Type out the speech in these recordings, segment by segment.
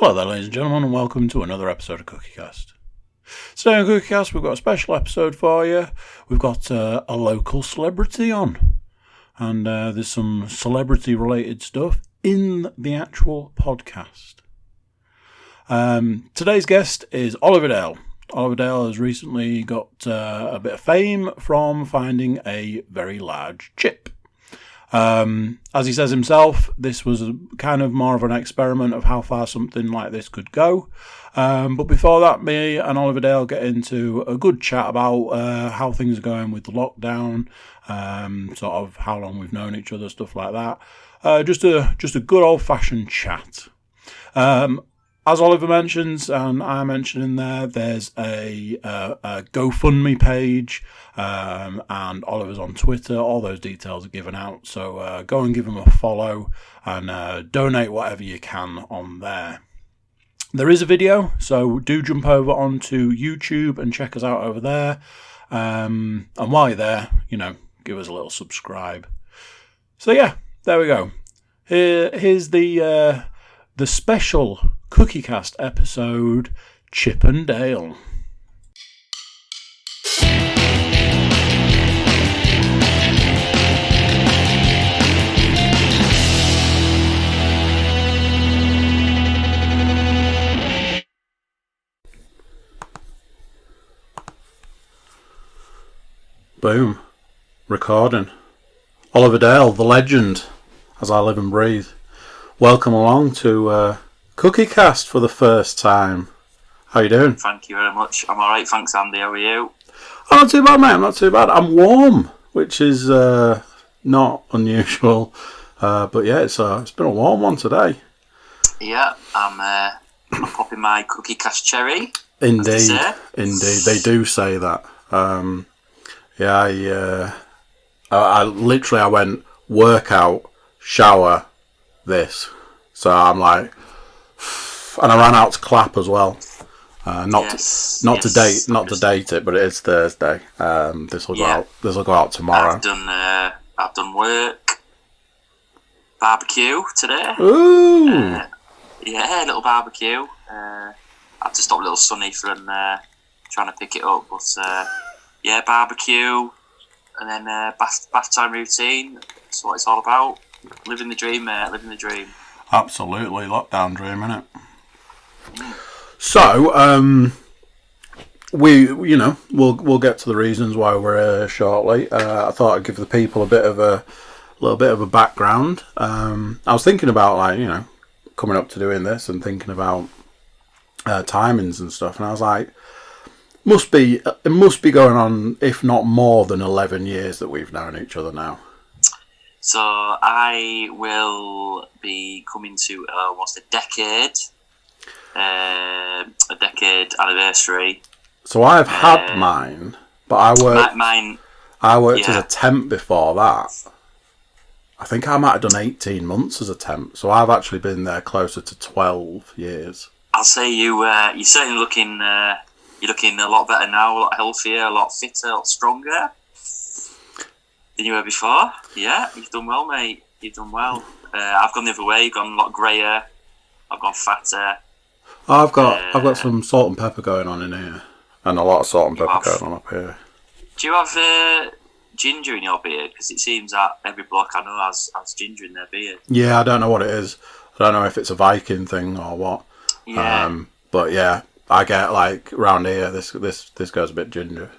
Hello there, ladies and gentlemen, and welcome to another episode of CookieCast. Today on CookieCast, we've got a special episode for you. We've got a local celebrity on, and there's some celebrity-related stuff in the actual podcast. Today's guest is Oliver Dale. Oliver Dale has recently got a bit of fame from finding a very large chip. As he says himself, this was kind of more of an experiment of how far something like this could go. But before that, me and Oliver Dale get into a good chat about how things are going with the lockdown, sort of how long we've known each other, stuff like that. Just a good old-fashioned chat. As Oliver mentions, and I mentioned in there, there's a GoFundMe page, and Oliver's on Twitter. All those details are given out, so go and give him a follow and donate whatever you can on there. There is a video, so do jump over onto YouTube and check us out over there. And while you're there, give us a little subscribe. So yeah, there we go. Here's the special CookieCast episode, Chip and Dale. Boom. Recording. Oliver Dale, the legend, as I live and breathe. Welcome along to CookieCast for the first time. How you doing? Thank you very much. I'm alright, thanks Andy. How are you? Oh, not too bad, mate. I'm not too bad. I'm warm, which is not unusual. But yeah, it's been a warm one today. Yeah, I'm popping my CookieCast cherry. Indeed. They do say that. I literally went workout, shower, this. So I'm like, and I ran out to clap as well. Not to date it, but it is Thursday. This will go out tomorrow. I've done work, barbecue today. Ooh. A little barbecue. I had to stop little Sonny from trying to pick it up, but barbecue, and then bath time routine. That's what it's all about. Living the dream, mate. Living the dream. Absolutely, lockdown dream, innit? So, we'll get to the reasons why we're here shortly. I thought I'd give the people a little bit of a background. I was thinking about coming up to doing this and thinking about timings and stuff, and I was like, it must be going on, if not more than 11 years that we've known each other now. So I will be coming to almost a decade anniversary. So I've had mine, but I worked as a temp before that. I think I might have done 18 months as a temp, so I've actually been there closer to 12 years. I'll say you're certainly looking a lot better now, a lot healthier, a lot fitter, a lot stronger than you were before. Yeah, you've done well, mate. You've done well. I've gone the other way. You've gone a lot greyer. I've gone fatter. I've got some salt and pepper going on in here, and a lot of salt and pepper going on up here. Do you have ginger in your beard? Because it seems that every bloke I know has ginger in their beard. Yeah, I don't know what it is. I don't know if it's a Viking thing or what. Yeah. But yeah, I get round here. This goes a bit ginger.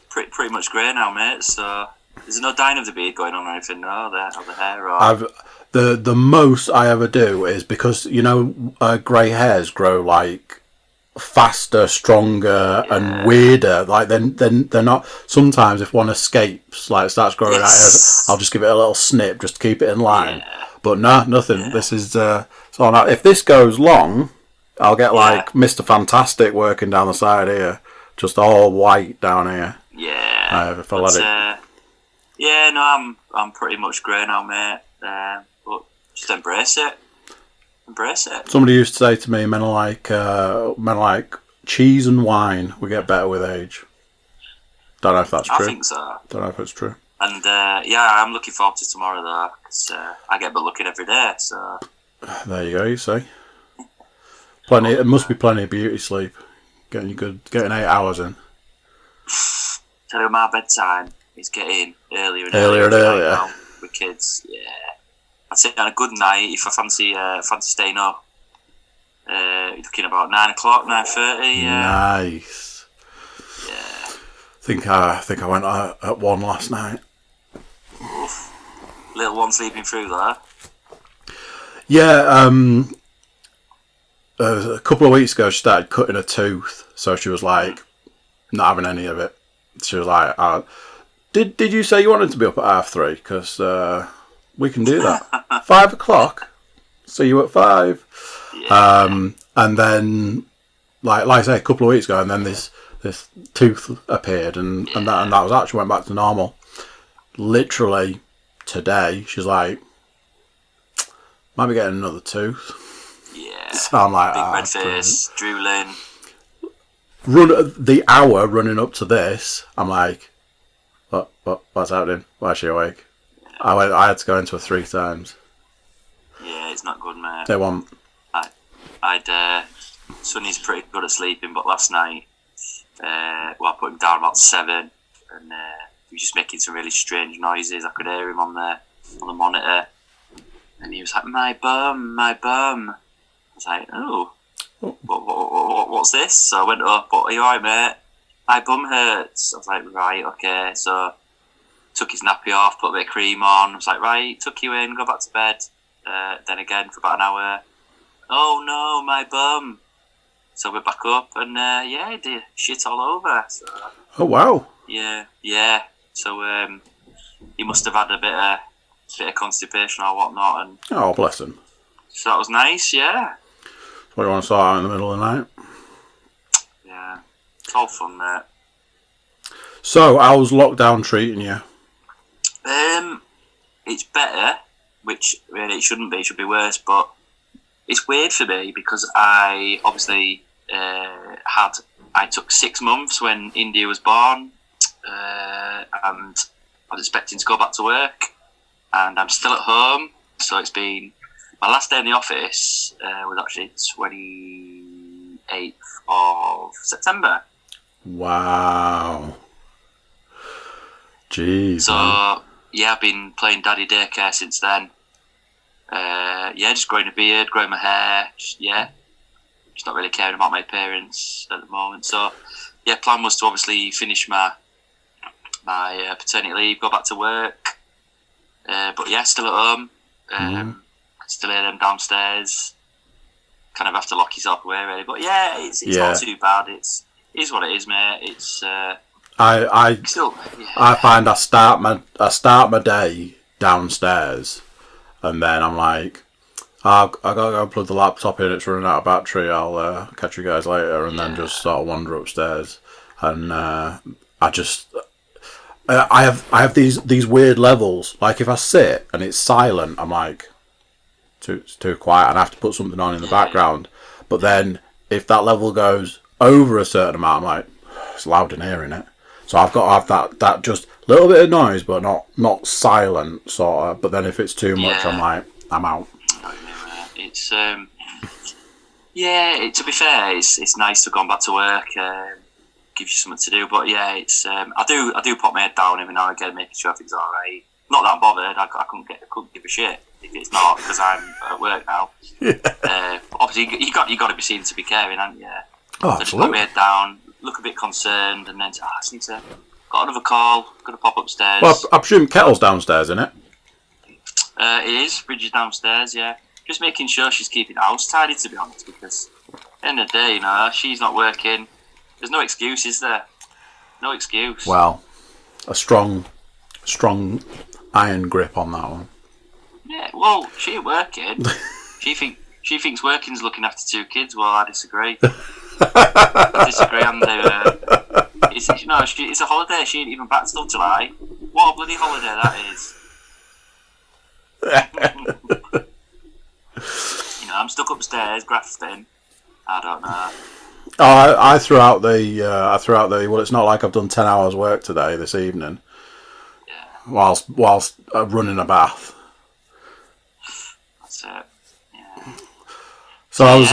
Pretty much grey now, mate. So there's no dyeing of the beard going on or anything, no? The hair or... The most I ever do is because grey hairs grow faster, stronger, and weirder. They're not. Sometimes if one escapes, starts growing out hair, I'll just give it a little snip just to keep it in line. Yeah. But no, nothing. Yeah. This is so now. If this goes long, I'll get Mr. Fantastic working down the side here, just all white down here. Yeah. If I let it. Yeah, no, I'm pretty much grey now, mate. But just embrace it. Embrace it. Somebody used to say to me, men are like cheese and wine. We get better with age. Don't know if that's true. I think so. Don't know if it's true. And I'm looking forward to tomorrow though, because I get but looking every day. So There you go. You see, plenty. It must be plenty of beauty sleep. Getting 8 hours in. Tell you my bedtime is getting earlier and earlier now with kids. Yeah, I'd say on a good night if I fancy staying up. Looking about 9 o'clock, 9:30. Nice. Yeah. I think I went at 1 last night. Oof. Little one sleeping through there. Yeah. A couple of weeks ago, she started cutting a tooth, so she was like, not having any of it. She was like, "Did you say you wanted to be up at 3:30? Because we can do that. 5 o'clock. See you at 5." Yeah. And then, like I say, a couple of weeks ago, and then this tooth appeared, and that was actually went back to normal. Literally today, she's like, "Might be getting another tooth." Yeah. So I'm like, big red face, drooling. The hour running up to this, I'm like, what's happening? Why is she awake? I had to go into her 3 times. Yeah, it's not good, mate. They want. Sonny's pretty good at sleeping, but last night, I put him down about 7, and he was just making some really strange noises. I could hear him on the monitor, and he was like, "My bum, my bum." I was like, "Oh, what's this?" So I went up. "Are you alright, mate? My bum hurts." I was like, "Right, okay." So took his nappy off, put a bit of cream on. I was like, "Right, tuck you in, go back to bed." Then again for about an hour. "Oh no, my bum." So I went back up, and he did shit all over. So, oh wow. Yeah. So he must have had a bit of constipation or whatnot, and oh bless him. so that was nice. Yeah. What do you want to sort out in the middle of the night? Yeah, it's all fun, mate. So, how's lockdown treating you? It's better, which really it shouldn't be. It should be worse, but it's weird for me because I obviously I took 6 months when India was born, and I was expecting to go back to work, and I'm still at home. So it's been my last day in the office was actually 28th of September. Wow. Jeez. So man. yeah, I've been playing daddy daycare since then. Just growing a beard, growing my hair. Just not really caring about my appearance at the moment. So yeah, plan was to obviously finish my paternity leave, go back to work. But yeah, still at home. Still hear them downstairs. Kind of have to lock yourself away, really. But yeah, it's not too bad. It is what it is, mate. It's I still. Yeah. I find I start my day downstairs, and then I'm like, I gotta go plug the laptop in. It's running out of battery. I'll catch you guys later, and then just sort of wander upstairs. And I have these weird levels. Like if I sit and it's silent, I'm like, it's too quiet, and I have to put something on in the background. But then if that level goes over a certain amount, I'm like, it's loud in here, innit? So I've got to have that just little bit of noise, but not silent sort of. But then if it's too much, I'm like, I'm out. It's to be fair, it's nice to have gone back to work. Gives you something to do. But yeah, it's I do put my head down every now and again, making sure everything's all right. Not that I'm bothered. I couldn't give a shit if it's not, because I'm at work now. Obviously, you got to be seen to be caring, haven't you? Oh, so just put my head down, look a bit concerned, and then I just need to. Got another call. Got to pop upstairs. Well, I presume Kettle's downstairs, isn't it? It is. Bridget's downstairs. Yeah, just making sure she's keeping the house tidy, to be honest, because at the end of the day, she's not working. There's no excuse, is there? No excuse. Well, a strong iron grip on that one. Yeah, well, she ain't working. she thinks working's looking after 2 kids. Well, I disagree. I disagree. And it's a holiday. She ain't even back till July. What a bloody holiday that is. I'm stuck upstairs grafting. I don't know. Oh, I threw out the. Well, it's not like I've done 10 hours work today this evening. Yeah. Whilst running a bath. That's it. Yeah. So I was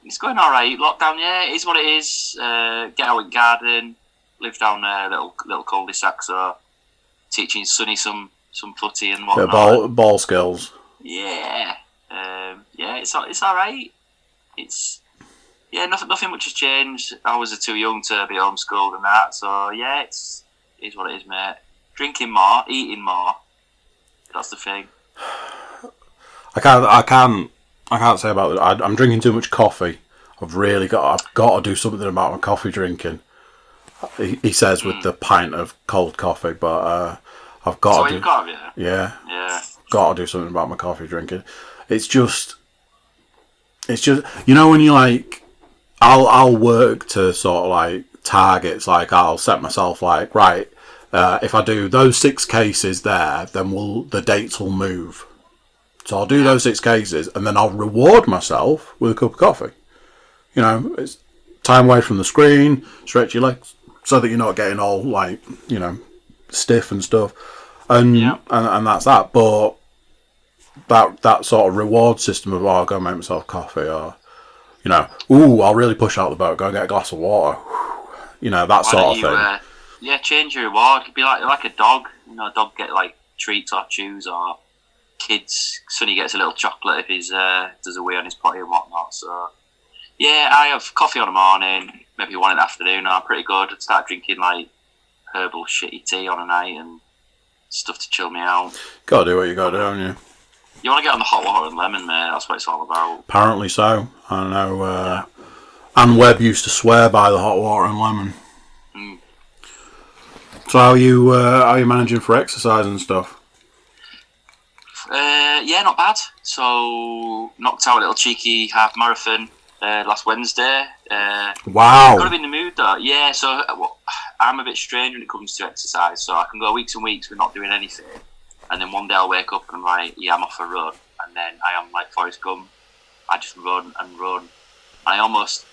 it's going all right. Lockdown, it is what it is. Get out in garden, live down a little cul-de-sac, so teaching Sonny some footy and whatnot. Ball skills. Yeah, it's all right. It's nothing much has changed. I was too young to be homeschooled and that, so it is what it is, mate. Drinking more, eating more. That's the thing. I can't say about it. I'm drinking too much coffee. I've got to do something about my coffee drinking. He says with the pint of cold coffee, but I've got to. Yeah. Got to do something about my coffee drinking. It's just when you like, I'll work to sort of like targets. Like I'll set myself like right. If I do those 6 cases there, then the dates will move. So I'll do those 6 cases, and then I'll reward myself with a cup of coffee. It's time away from the screen, stretch your legs, so that you're not getting all like stiff and stuff, and that's that. But that sort of reward system of I'll go make myself coffee, or I'll really push out the boat, go get a glass of water, that sort of thing. Change your reward. It'd be like a dog. A dog get like treats or chews, or kids. Sonny gets a little chocolate if he's does a wee on his potty and whatnot. So I have coffee on the morning, maybe one in the afternoon. I'm pretty good. I'd start drinking like herbal shitty tea on a night and stuff to chill me out. Gotta do what you gotta do, don't you? You want to get on the hot water and lemon, mate. That's what it's all about. Apparently so. I know. Anne Webb used to swear by the hot water and lemon. So how are you managing for exercise and stuff? Not bad. So knocked out a little cheeky half marathon last Wednesday. Wow. Got to be in the mood though. Yeah. So I'm a bit strange when it comes to exercise. So I can go weeks and weeks with not doing anything, and then one day I'll wake up and I'm like, I'm off a run, and then I am like Forrest Gump. I just run and run. There's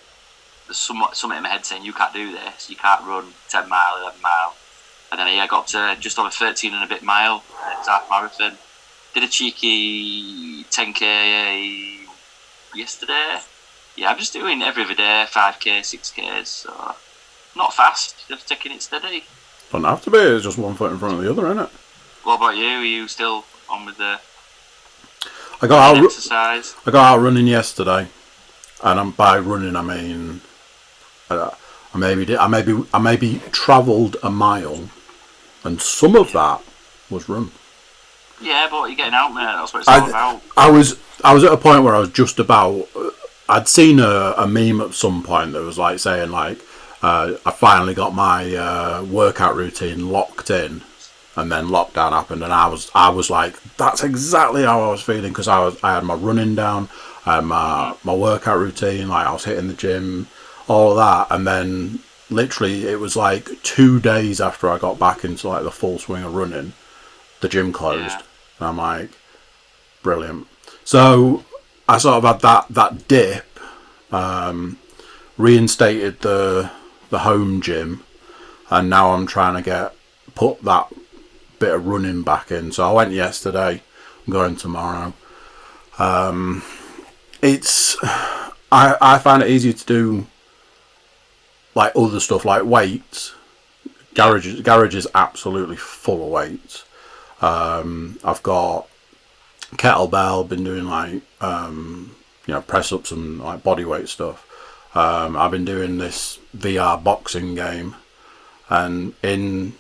something in my head saying you can't do this. You can't run 10 mile, 11 mile. And then I got to just over 13 and a bit mile. It's half marathon. Did a cheeky 10k yesterday. I'm just doing every other day, 5k, 6ks. So not fast, just taking it steady. Doesn't have to be. It's just one foot in front of the other, isn't it? What about you? Are you still on with the exercise? I got out running yesterday, and by running I mean I maybe travelled a mile, and some of that was run. Yeah, but you're getting out, man. That's what it's all about. I was at a point where I was just about. I'd seen a meme at some point that was like saying like, I finally got my workout routine locked in, and then lockdown happened, and I was like, that's exactly how I was feeling, because I had my running down, I had my workout routine, like I was hitting the gym, all of that, and then literally it was like 2 days after I got back into like the full swing of running, the gym closed, and I'm like, brilliant. So I sort of had that dip, reinstated the home gym, and now I'm trying to put that bit of running back in. So I went yesterday, I'm going tomorrow. I find it easier to do like other stuff like weights. Garage is absolutely full of weights. I've got kettlebell, been doing like press ups and like body weight stuff. I've been doing this VR boxing game, and in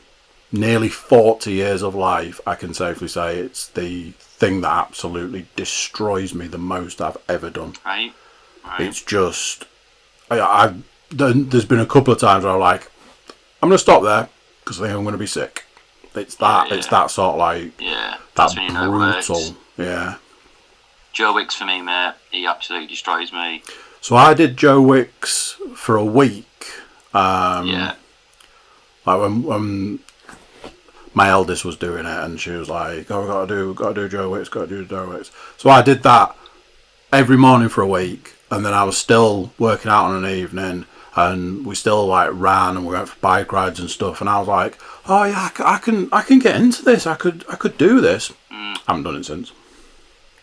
nearly 40 years of life, I can safely say it's the thing that absolutely destroys me the most I've ever done. Right. It's just, there's been a couple of times where I'm like, I'm going to stop there because I think I'm going to be sick. It's that sort of like, that's that brutal. Yeah. Joe Wicks for me, mate. He absolutely destroys me. So I did Joe Wicks for a week. Like when my eldest was doing it, and she was like, "Oh, we gotta do Joe Wicks, gotta do Joe Wicks." So I did that every morning for a week, and then I was still working out on an evening, and we still like ran and we went for bike rides and stuff. And I was like, "Oh yeah, I can get into this. I could do this." I haven't done it since.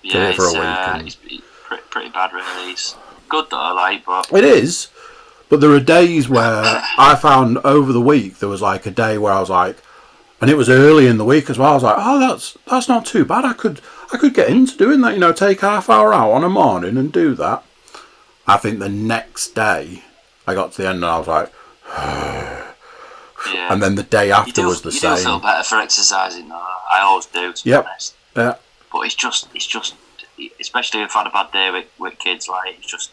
Yeah, did it for a week. He's pretty bad release. Good though, like, but it is. But there are days where I found over the week there was like a day where I was like, and it was early in the week as well. I was like, oh, that's not too bad. I could get into doing that. You know, take half hour out on a morning and do that. I think the next day I got to the end and I was like, yeah. And then the day after was the same. You do feel better for exercising though. I always do, to be honest. Yeah. But it's just, especially if I've had a bad day with kids, like, it's just,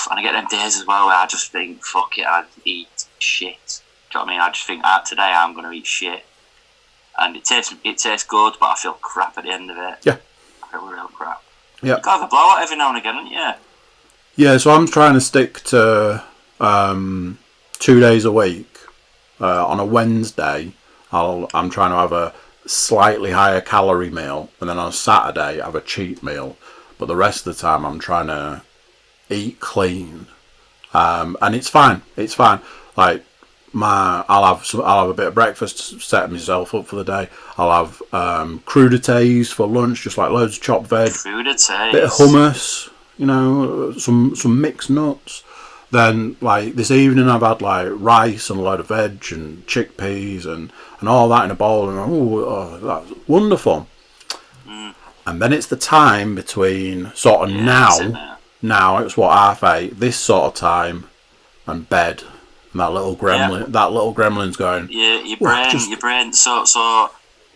and I get them days as well where I just think, fuck it, I'd eat shit. Do you know what I mean? I just think, today I'm going to eat shit. And it tastes good, but I feel crap at the end of it. Yeah. I feel real crap. Yeah. You got to have a blowout every now and again, haven't you? Yeah, so I'm trying to stick to 2 days a week. On a Wednesday, I'm trying to have a slightly higher calorie meal, and then on a Saturday, have a cheat meal. But the rest of the time, I'm trying to eat clean, and it's fine. It's fine. Like I'll have a bit of breakfast to set myself up for the day. I'll have crudités for lunch, just like loads of chopped veg, crudités, bit of hummus, you know, some mixed nuts. Then, like, this evening I've had, like, rice and a load of veg and chickpeas and all that in a bowl. And, oh that's wonderful. Mm. And then it's the time between sort of now it's what, 8:30, this sort of time, and bed. And that little gremlin's going. Yeah, your brain. So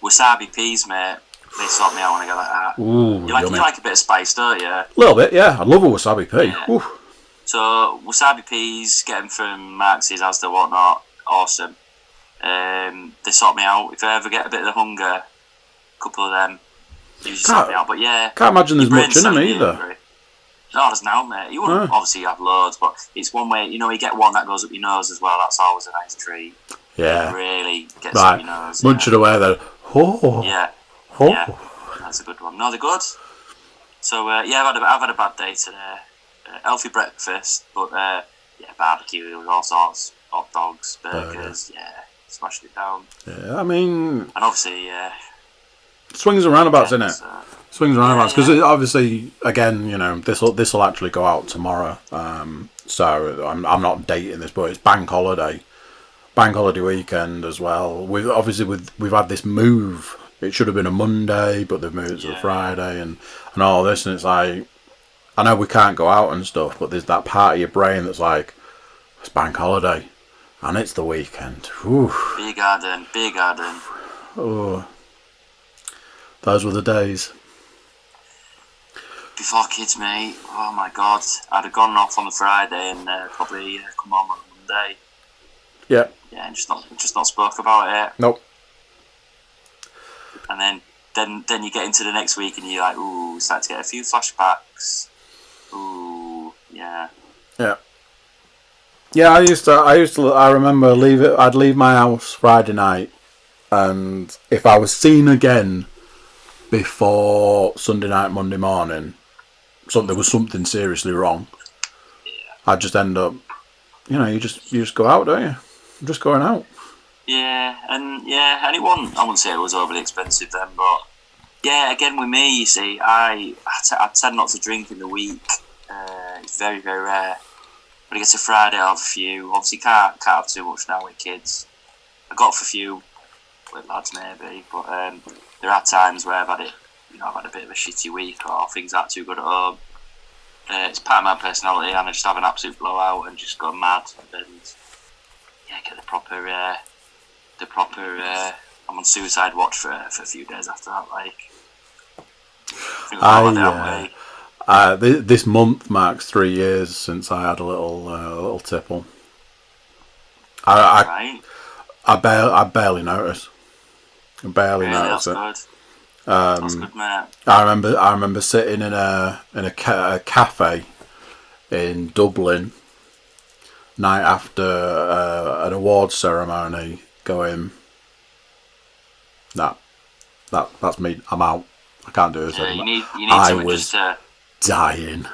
wasabi peas, mate, they sort me out when I go like that. Ooh, you like a bit of spice, don't you? A little bit, yeah. I love a wasabi pea. Yeah. Ooh. So wasabi peas, get them from Marks, Asda, whatnot. Awesome. They sort me out. If I ever get a bit of the hunger, a couple of them usually sort me out. But yeah, can't imagine there's much in them either. No, there's now, mate. You wouldn't obviously have loads, but it's one way. You know, you get one that goes up your nose as well. That's always a nice treat. Yeah, it really gets up your nose. Munch it away then. Oh. Yeah. Oh. Yeah, that's a good one. No, they're good. So yeah, I've had a bad day today. Healthy breakfast, but barbecue with all sorts, hot dogs, burgers, smashed it down. Yeah, I mean, and obviously, swings and roundabouts, innit? Swings and roundabouts, because obviously, again, you know, this will actually go out tomorrow. So I'm not dating this, but it's bank holiday weekend as well. We've had this move. It should have been a Monday, but they've moved it to a Friday, and all this, and it's like, I know we can't go out and stuff, but there's that part of your brain that's like, it's bank holiday, and it's the weekend. Whew. Beer garden. Oh, those were the days. Before kids, mate. Oh my God, I'd have gone off on the Friday and probably come home on Monday. Yeah. Yeah, and just not spoke about it. Nope. And then you get into the next week and you're like, ooh, start to get a few flashbacks. Ooh, yeah. Yeah. Yeah, I remember I'd leave my house Friday night, and if I was seen again before Sunday night, Monday morning, there was something seriously wrong. Yeah. I'd just end up, you know, you just go out, don't you? I'm just going out. Yeah, and it wasn't, I wouldn't say it was overly expensive then, but yeah, again with me, you see, I tend not to drink in the week. It's very, very rare. When it gets to Friday, I'll have a few. Obviously, can't have too much now with kids. I got off a few with lads maybe, but there are times where I've had a bit of a shitty week or things aren't too good at home. It's part of my personality, and I just have an absolute blowout and just go mad and get the proper. I'm on suicide watch for a few days after that. This month marks 3 years since I had a little tipple. I barely notice. Notice it. Good. That's good, mate. I remember sitting in a cafe in Dublin night after an awards ceremony, going, that's me. I'm out. I can't do this anymore. You need I something was just to... dying.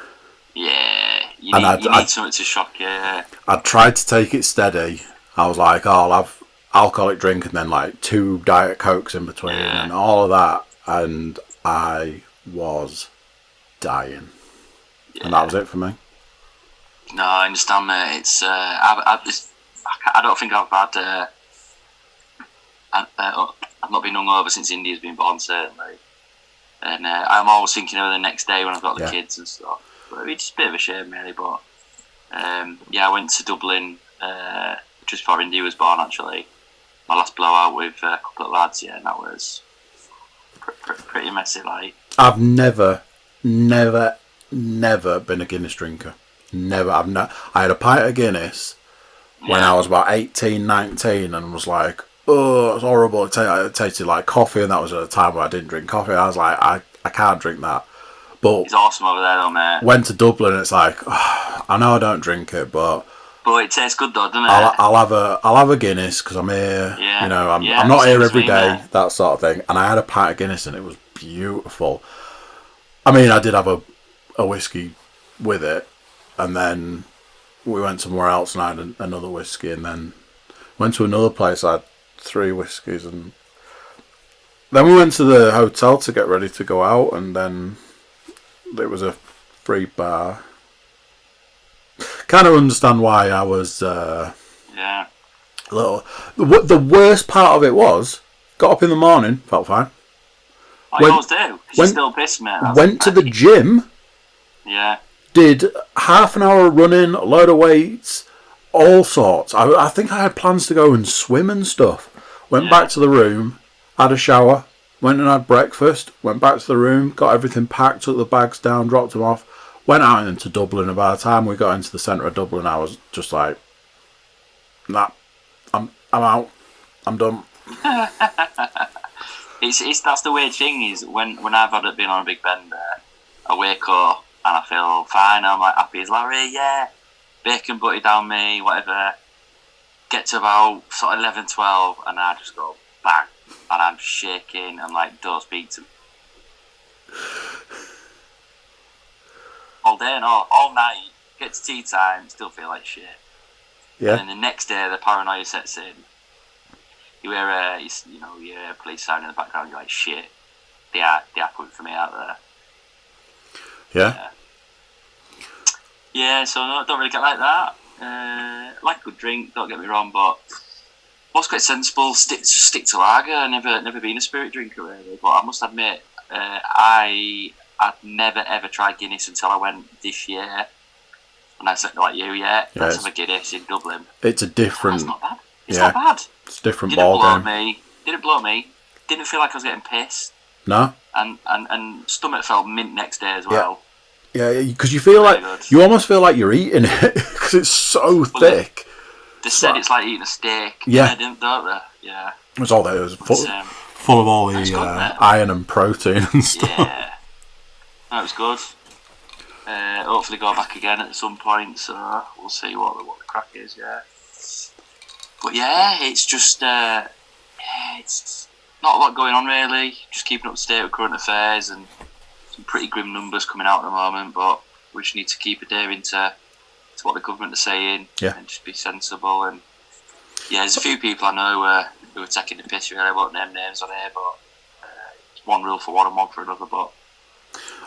Yeah, you need something to shock you. I tried to take it steady. I was like, I'll have alcoholic drink and then like 2 Diet Cokes in between and all of that, and I was dying. Yeah. And that was it for me. No, I understand, mate. It's I don't think I've had. I've not been hungover since India's been born, certainly. And I'm always thinking of the next day when I've got the kids and stuff. But it's a bit of a shame, really. But I went to Dublin just before India was born, actually. My last blowout with a couple of lads, and that was pretty messy, like. I've never been a Guinness drinker. Never. I had a pint of Guinness when I was about 18, 19 and was like, oh, it's horrible. It tasted like coffee, and that was at a time where I didn't drink coffee. I was like, I can't drink that. But it's awesome over there, though, mate. Went to Dublin, and it's like, I know I don't drink it, but it tastes good, though, doesn't it? I'll have a Guinness because I'm here. Yeah. You know, I'm not here every day, that sort of thing. And I had a pint of Guinness, and it was beautiful. I mean, I did have a whiskey with it, and then we went somewhere else, and I had another whiskey, and then went to another place. I had 3 whiskies, and then we went to the hotel to get ready to go out, and then there was a free bar. Kind of understand why I was a little. The worst part of it was, got up in the morning, felt fine. I always do. You're still pissed, mate. Went to the gym. Yeah. Did half an hour of running, a load of weights, all sorts. I think I had plans to go and swim and stuff. Went back to the room, had a shower, went and had breakfast, went back to the room, got everything packed, took the bags down, dropped them off, went out into Dublin. And by the time we got into the centre of Dublin, I was just like, nah, I'm out. I'm done. That's the weird thing is when I've had been on a big bender, I wake up and I feel fine. I'm like happy as Larry, yeah. Bacon butty down me, whatever. Get to about sort of 11, 12, and I just go bang, and I'm shaking and like don't speak to me all day and all night. Get to tea time, still feel like shit. Yeah. And then the next day, the paranoia sets in. You hear a police sound in the background. You're like, shit, they are coming for me out there. Yeah. Yeah, so I don't really get like that. Like a good drink, don't get me wrong, but what's quite sensible, stick to lager. Never been a spirit drinker really, but I must admit, I had never ever tried Guinness until I went this year. And I said, like you, let's have a Guinness in Dublin. It's a different. That's not bad. It's not bad. It's a different ball game. Didn't blow me. Didn't feel like I was getting pissed. No. And stomach felt mint next day as well. Yeah, because you feel you almost feel like you're eating it because it's so thick. They said it's like eating a steak. Yeah, don't they? Yeah. It's all there. It was full of all the iron and protein and stuff. Yeah. That was good. Hopefully go back again at some point. So we'll see what the crack is. Yeah. But yeah, it's just it's not a lot going on really. Just keeping up to date with current affairs and some pretty grim numbers coming out at the moment. But we just need to keep adhering to what the government are saying and just be sensible. And there's a few people I know who are taking the piss. Really, I won't name names on here, but it's one rule for one and one for another. But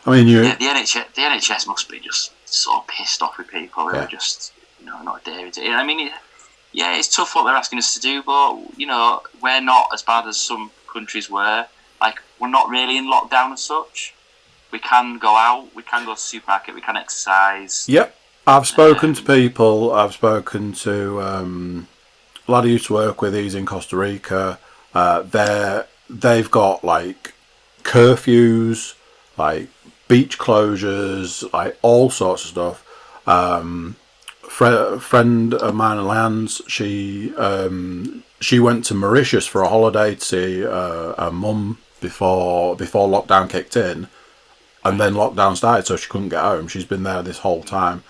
I mean, the NHS must be just so pissed off with people who are just not adhering to it. I mean. It's tough what they're asking us to do, but, we're not as bad as some countries were. Like, we're not really in lockdown as such. We can go out, we can go to the supermarket, we can exercise. Yep. I've spoken to people. I've spoken to a lad I used to work with. He's in Costa Rica. They've got, like, curfews, like, beach closures, like, all sorts of stuff. Friend of mine, Lance, she went to Mauritius for a holiday to see her mum before lockdown kicked in, and then lockdown started, so she couldn't get home. She's been there this whole time.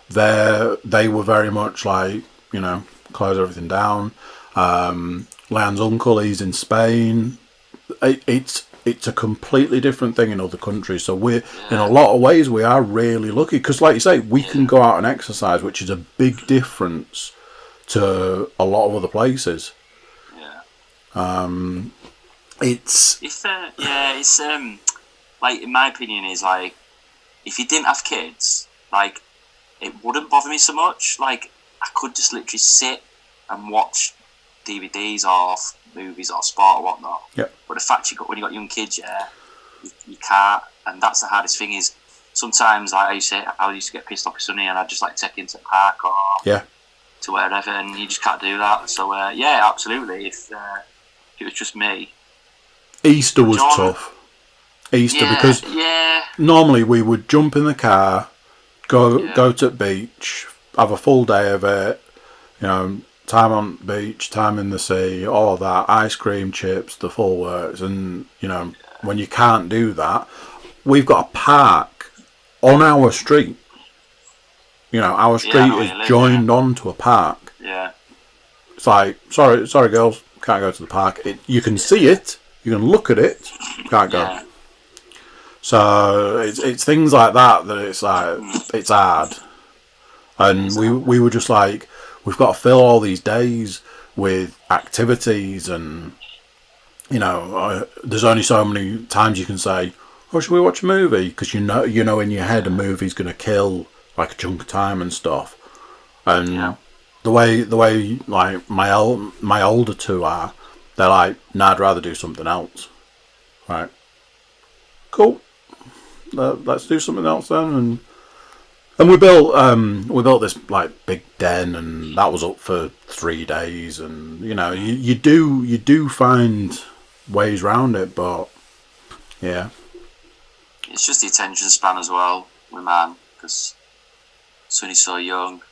They were very much like, close everything down. Lan's uncle, he's in Spain. It's a completely different thing in other countries. So in a lot of ways, we are really lucky because, like you say, we can go out and exercise, which is a big difference to a lot of other places. Yeah. It's like in my opinion is like if you didn't have kids, like, it wouldn't bother me so much. Like, I could just literally sit and watch DVDs or movies or sport or whatnot. Yep. But the fact when you got young kids, you can't. And that's the hardest thing is sometimes, like I used to get pissed off with Sonny and I'd just like take him to the park or to wherever, and you just can't do that. So, absolutely. If it was just me. Easter was tough. Because normally we would jump in the car, go to the beach, have a full day of it, time on the beach, time in the sea, all of that, ice cream, chips, the full works. And, when you can't do that, we've got a park on our street. Our street is joined onto a park. Yeah. It's like, sorry girls, can't go to the park. You can see it, you can look at it, can't go. Yeah. So it's things like that it's like, it's hard. And we were just like, we've got to fill all these days with activities, and there's only so many times you can say, "Oh, should we watch a movie?" Because you know in your head a movie's going to kill like a chunk of time and stuff. And the way like my older two are, they're like, "Nah, I'd rather do something else." Right? Cool. Let's do something else then. And we built this like big den, and that was up for 3 days. And you do find ways around it, but it's just the attention span as well with man, because Sonny's so young.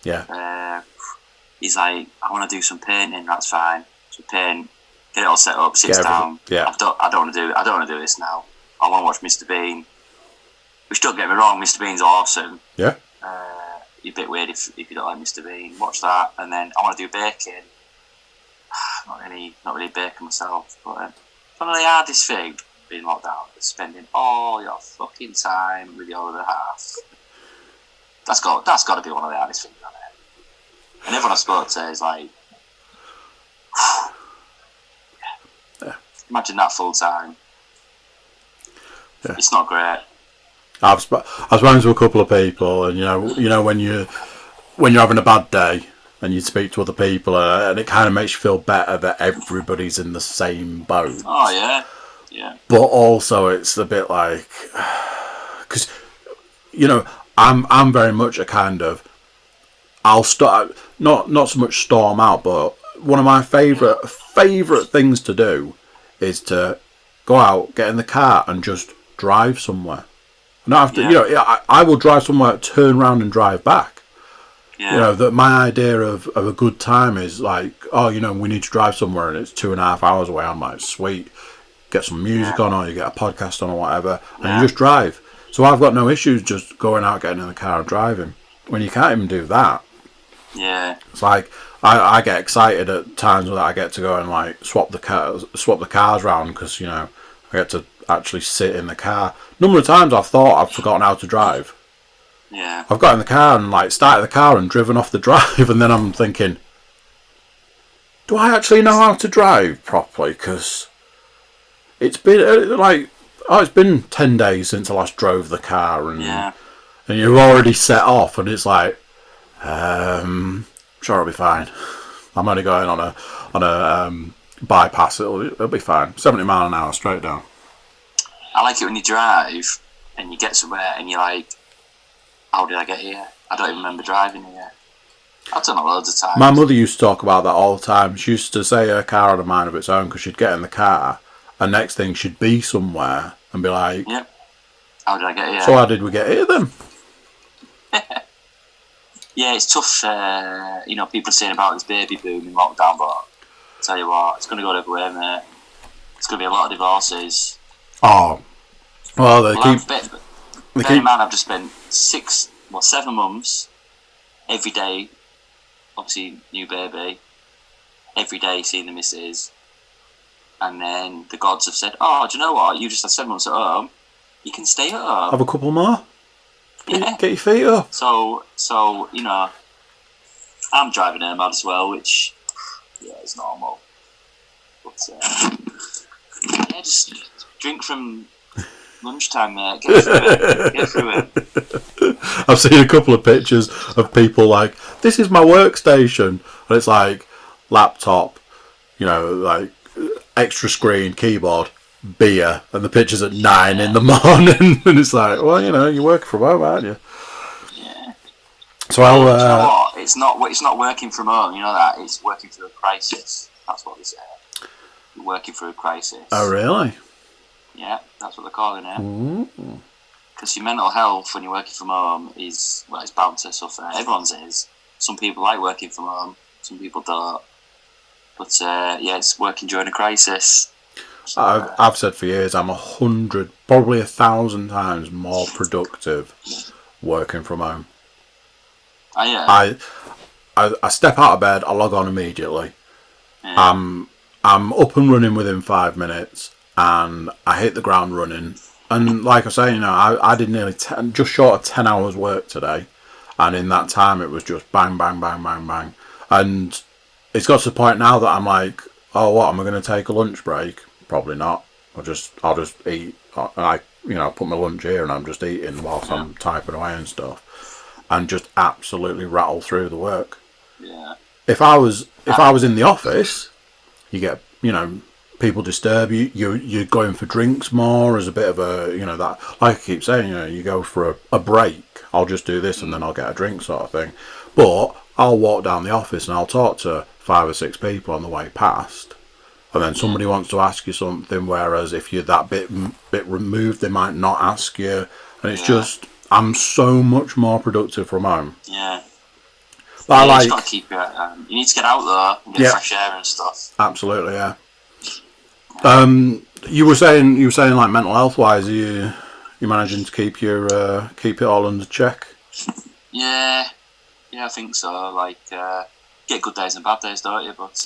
He's like, I want to do some painting. That's fine. So paint, get it all set up, sits down. Yeah. I don't want to do this now. I want to watch Mr. Bean. Which, don't get me wrong, Mr. Bean's awesome. Yeah. You're a bit weird if you don't like Mr. Bean. Watch that, and then I want to do baking. Not really baking myself, but one of the hardest thing being locked down is spending all your fucking time with your other half. That's got to be one of the hardest things on it. And everyone I spoke to is like, imagine that full time. Yeah. It's not great. I've spoken to a couple of people, and when you're having a bad day and you speak to other people, and it kind of makes you feel better that everybody's in the same boat. Oh yeah. But also it's a bit like, because I'm very much a kind of, I'll start not so much storm out, but one of my favourite things to do is to go out, get in the car, and just drive somewhere. Not after, I will drive somewhere, turn around and drive back. Yeah. That my idea of a good time is like, we need to drive somewhere and it's 2.5 hours away. I'm like, sweet, get some music on, or you get a podcast on or whatever, and you just drive. So I've got no issues just going out, getting in the car and driving. When you can't even do that. Yeah. It's like, I get excited at times that I get to go and like swap the cars around, because, I get to actually sit in the car. Number of times I've thought I've forgotten how to drive. Yeah. I've got in the car and like started the car and driven off the drive, and then I'm thinking, do I actually know how to drive properly? Because it's been it's been 10 days since I last drove the car, and you're already set off, and it's like, sure, I'll be fine. I'm only going on a bypass. It'll be fine. 70 mile an hour straight down. I like it when you drive and you get somewhere and you're like, how did I get here? I don't even remember driving here. I've done it loads of times. My mother used to talk about that all the time. She used to say her car had a mind of its own, because she'd get in the car and next thing she'd be somewhere and be like, yep. How did I get here? So how did we get here then? Yeah, it's tough. People saying about this baby boom in lockdown, but I'll tell you what, it's going to go everywhere, mate. It's going to be a lot of divorces. Oh, well, they keep. In mind, I've just spent 7 months every day. Obviously, new baby. Every day seeing the missus, and then the gods have said, "Oh, do you know what? You just had 7 months at home. You can stay at home. Have a couple more. Yeah. Get your feet up." So I'm driving her mad as well, which is normal. But just drink from Lunchtime, mate. Get through it. Get through it. I've seen a couple of pictures of people like, this is my workstation. And it's like laptop, like extra screen, keyboard, beer, and the picture's at 9 in the morning. And it's like, well, you're working from home, aren't you? Yeah. So I'll. You know what? It's not working from home. You know that? It's working through a crisis. That's what they say. You're working through a crisis. Oh, really? Yeah, that's what they're calling it. Because your mental health when you're working from home it's bound to suffer. Everyone's is. Some people like working from home. Some people don't. But it's working during a crisis. So, I've said for years I'm 100, probably 1,000 times more productive working from home. Oh, yeah. I step out of bed, I log on immediately. Yeah. I'm up and running within 5 minutes, and I hit the ground running. And like I say, I did nearly just short of 10 hours work today, and in that time it was just bang, bang, bang, bang, bang. And it's got to the point now that I'm like, oh, what, am I going to take a lunch break? Probably not. I'll just eat. I put my lunch here and I'm just eating whilst I'm typing away and stuff, and just absolutely rattle through the work. Yeah. If I was in the office, you get people disturb you. You're going for drinks more as a bit of a that, like I keep saying, you go for a break. I'll just do this and then I'll get a drink sort of thing. But I'll walk down the office and I'll talk to 5 or 6 people on the way past. And then somebody wants to ask you something, whereas if you're that bit removed, they might not ask you. And it's just, I'm so much more productive from home. Yeah. But you just got to keep your, you need to get out there and get fresh air and stuff. Absolutely, yeah. You were saying like mental health wise, you managing to keep it all under check? Yeah, I think so. Like, get good days and bad days, don't you? But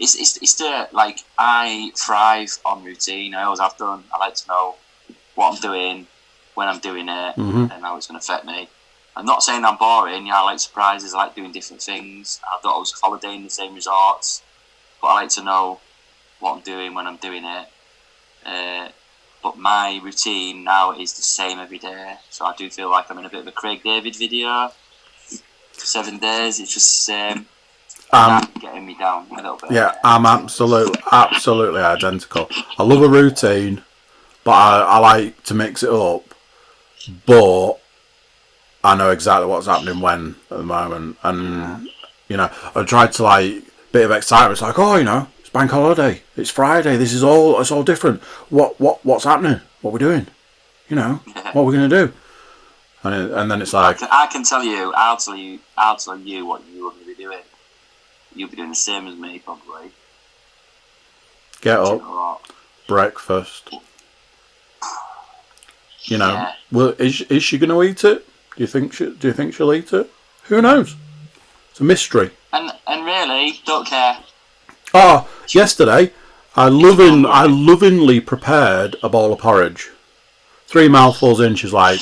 it's the, like, I thrive on routine. I always have done. I like to know what I'm doing, when I'm doing it, and how it's going to affect me. I'm not saying I'm boring. I like surprises. I like doing different things. I don't always holiday in the same resorts, but I like to know what I'm doing when I'm doing it. But my routine now is the same every day. So I do feel like I'm in a bit of a Craig David video. 7 days, it's just the same. Getting me down a little bit. Yeah, I'm absolutely identical. I love a routine, but I like to mix it up. But I know exactly what's happening when at the moment, and I tried to like bit of excitement. It's like, oh, it's bank holiday. It's Friday. It's all different. What's happening? What are we doing? What are we gonna do? And then it's like, I can tell you. I'll tell you what you are going to be doing. You'll be doing the same as me, probably. Get up, breakfast. Well, is she going to eat it? Do you think she'll eat it? Who knows? It's a mystery. And really, don't care. Oh, yesterday I lovingly prepared a bowl of porridge. 3 mouthfuls in, she's like,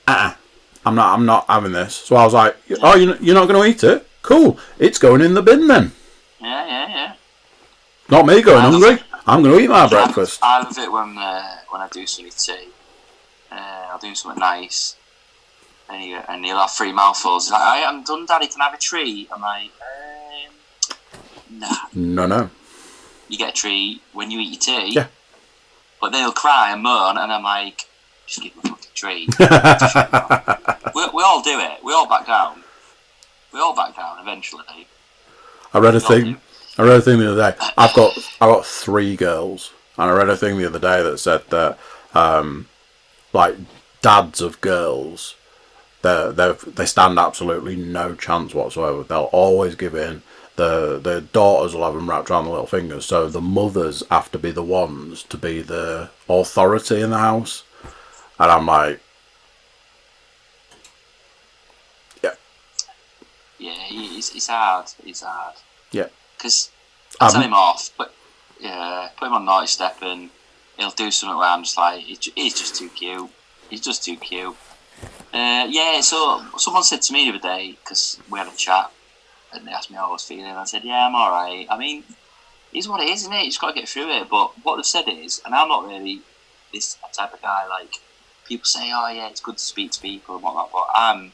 I'm not having this. So I was like, oh, you're not going to eat it? Cool. It's going in the bin then. Yeah. Not me going hungry. I'm going to eat my breakfast. I love it when I do something tea. I'll do something nice. And he'll have 3 mouthfuls. He's like, I'm done, Daddy. Can I have a treat? I'm like, nah. No. You get a treat when you eat your tea. Yeah. But then he'll cry and moan, and I'm like, just give him a fucking treat. we all do it. We all back down. Eventually. I read a thing the other day. I've got 3 girls, and I read a thing the other day that said that like dads of girls, they stand absolutely no chance whatsoever. They'll always give in. The daughters will have them wrapped around the little fingers, so the mothers have to be the ones to be the authority in the house. And I'm like, yeah, it's hard. It's hard. Yeah. Because I tell him off, but put him on naughty step and he'll do something where I'm just like, he's just too cute. He's just too cute. So someone said to me the other day, because we had a chat, and they asked me how I was feeling, and I said, yeah, I'm alright. I mean, it's what it is, isn't it? You just got to get through it. But what they've said is, and I'm not really this type of guy. Like, people say, oh yeah, it's good to speak to people and whatnot, but I'm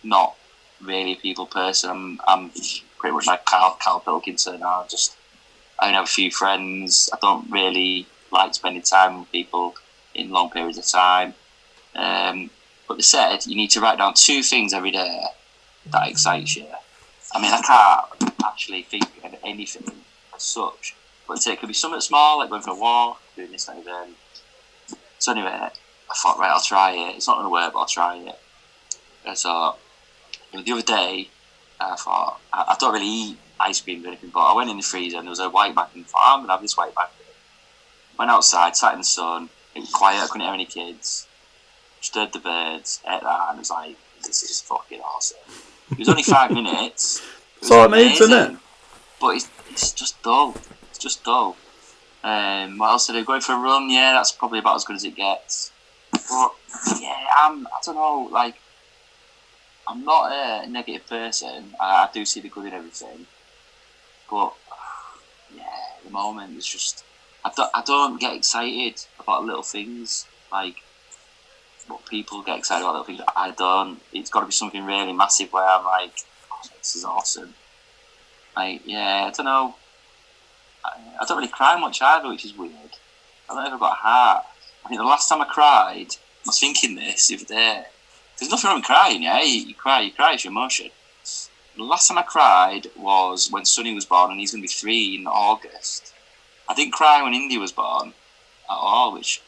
not really a people person. I'm pretty much like Carl Pilkington. I only have a few friends. I don't really like spending time with people in long periods of time. But they said you need to write down 2 things every day that excites you. I mean, I can't actually think of anything as such, but it could be something small, like going for a walk, doing this, that, event. So anyway, I thought, right, I'll try it. It's not going to work, but I'll try it. And so the other day, I thought, I don't really eat ice cream or anything, but I went in the freezer and there was a white bag and thought, I'm going to have this white bag. Went outside, sat in the sun, it was quiet, I couldn't hear any kids. Just heard the birds, ate that, and I was like, this is fucking awesome. It was only 5 minutes. That's all it needs, isn't it? But it's just dull. It's just dull. What else did I do? Going for a run? Yeah, that's probably about as good as it gets. But yeah, I don't know. Like, I'm not a negative person. I do see the good in everything. But yeah, at the moment it's just I don't get excited about little things. Like, what people get excited about little things, I don't. It's got to be something really massive where I'm like, oh, this is awesome. Like, yeah, I don't know. I don't really cry much either, which is weird. I don't ever got a heart. I think the last time I cried, I was thinking this the other day. There's nothing wrong with crying, yeah? You cry, it's your emotion. The last time I cried was when Sonny was born, and he's going to be 3 in August. I didn't cry when Indy was born at all, which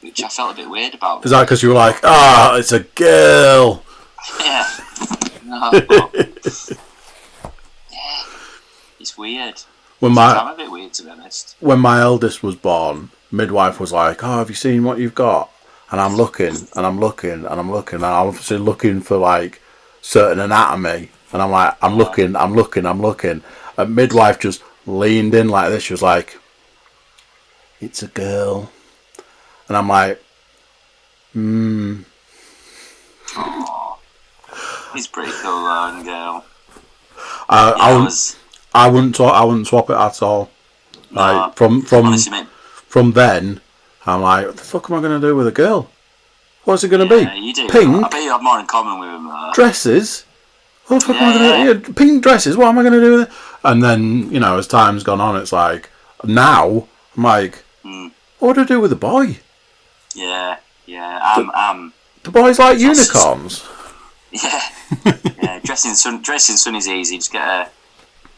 I felt a bit weird about. Is that because you were like, it's a girl? Yeah. No, but, yeah, it's weird. I'm a bit weird, to be honest. When my eldest was born, midwife was like, have you seen what you've got? And I'm looking, and I'm looking, and I'm looking, and I'm obviously looking for, like, certain anatomy. And I'm like, I'm looking. And midwife just leaned in like this. She was like, it's a girl. And I'm like, Aww. He's pretty cool, though, girl. I wouldn't swap it at all. No, like honestly, mate. From then, I'm like, what the fuck am I going to do with a girl? What's it going to be? You do. Pink? I bet you have more in common with him, though. Dresses? What the fuck am I going to do? Pink dresses? What am I going to do with it? And then, as time's gone on, it's like, now, I'm like, what do I do with a boy? Yeah. The boys like unicorns. Yeah. Dressing sun is easy. Just get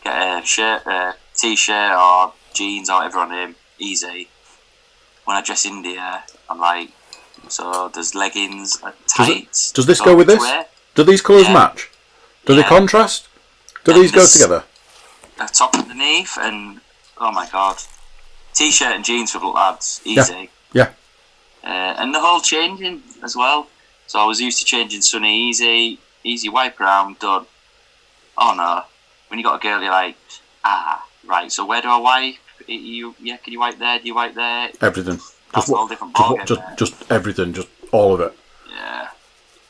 a shirt, a t-shirt or jeans or whatever on him. Easy. When I dress India, I'm like, so there's leggings, tights. Does this go with this? Do these colours match? Do they contrast? Do these go together? A top underneath and, oh my god, t-shirt and jeans for lads. Easy. Yeah. And the whole changing as well. So I was used to changing Sunny easy wipe around, done. Oh no. When you got a girl, you're like, right, so where do I wipe? Can you wipe there? Do you wipe there? Everything. That's a whole different ballgame. Just everything, just all of it. Yeah.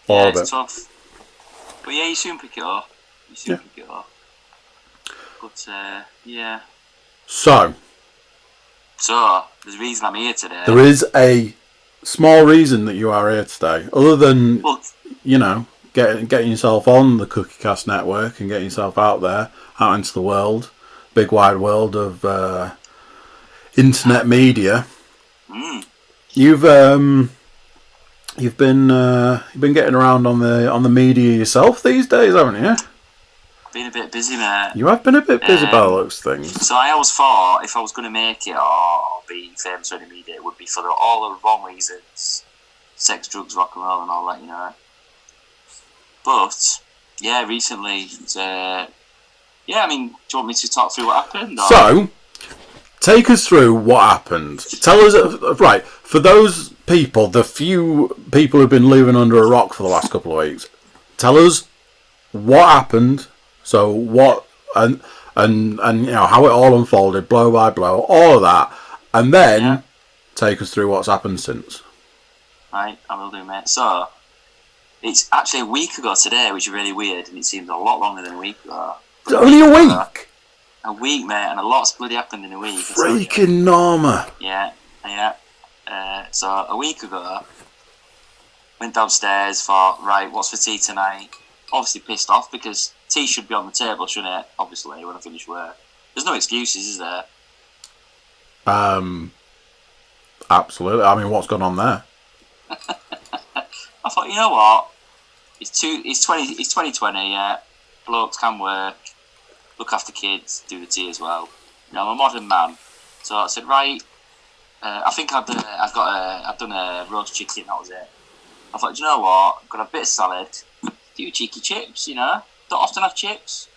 All of it. It's tough. But yeah, you soon pick it up. But yeah. So, there's a reason I'm here today. There is a small reason that you are here today, other than getting yourself on the CookieCast network and getting yourself out there, out into the world, big wide world of internet media. You've been getting around on the media yourself these days, haven't you? Been a bit busy, mate. You have been a bit busy by those things. So I always thought if I was going to make it or be famous in the media, it would be for all the wrong reasons: sex, drugs, rock and roll, and all that, But yeah, recently, I mean, do you want me to talk through what happened? Or? So, take us through what happened. Tell us, right, for those people, the few people who've been living under a rock for the last couple of weeks, tell us what happened. So what and how it all unfolded, blow by blow, all of that, and then take us through what's happened since. Right, I will do, mate. So it's actually a week ago today, which is really weird, and it seems a lot longer than a week ago. Only a week? A week, mate, and a lot's bloody happened in a week. Freaking Norma. Yeah. So a week ago, went downstairs, thought, right, what's for tea tonight? Obviously pissed off because tea should be on the table, shouldn't it? Obviously, when I finish work. There's no excuses, is there? Absolutely. I mean, what's gone on there? I thought, you know what? It's 2020. Yeah, blokes can work, look after kids, do the tea as well. You know, I'm a modern man, so I said, right. I think I've done a roast chicken. That was it. I thought, you know what? I've got a bit of salad, a few cheeky chips. You know, don't often have chips.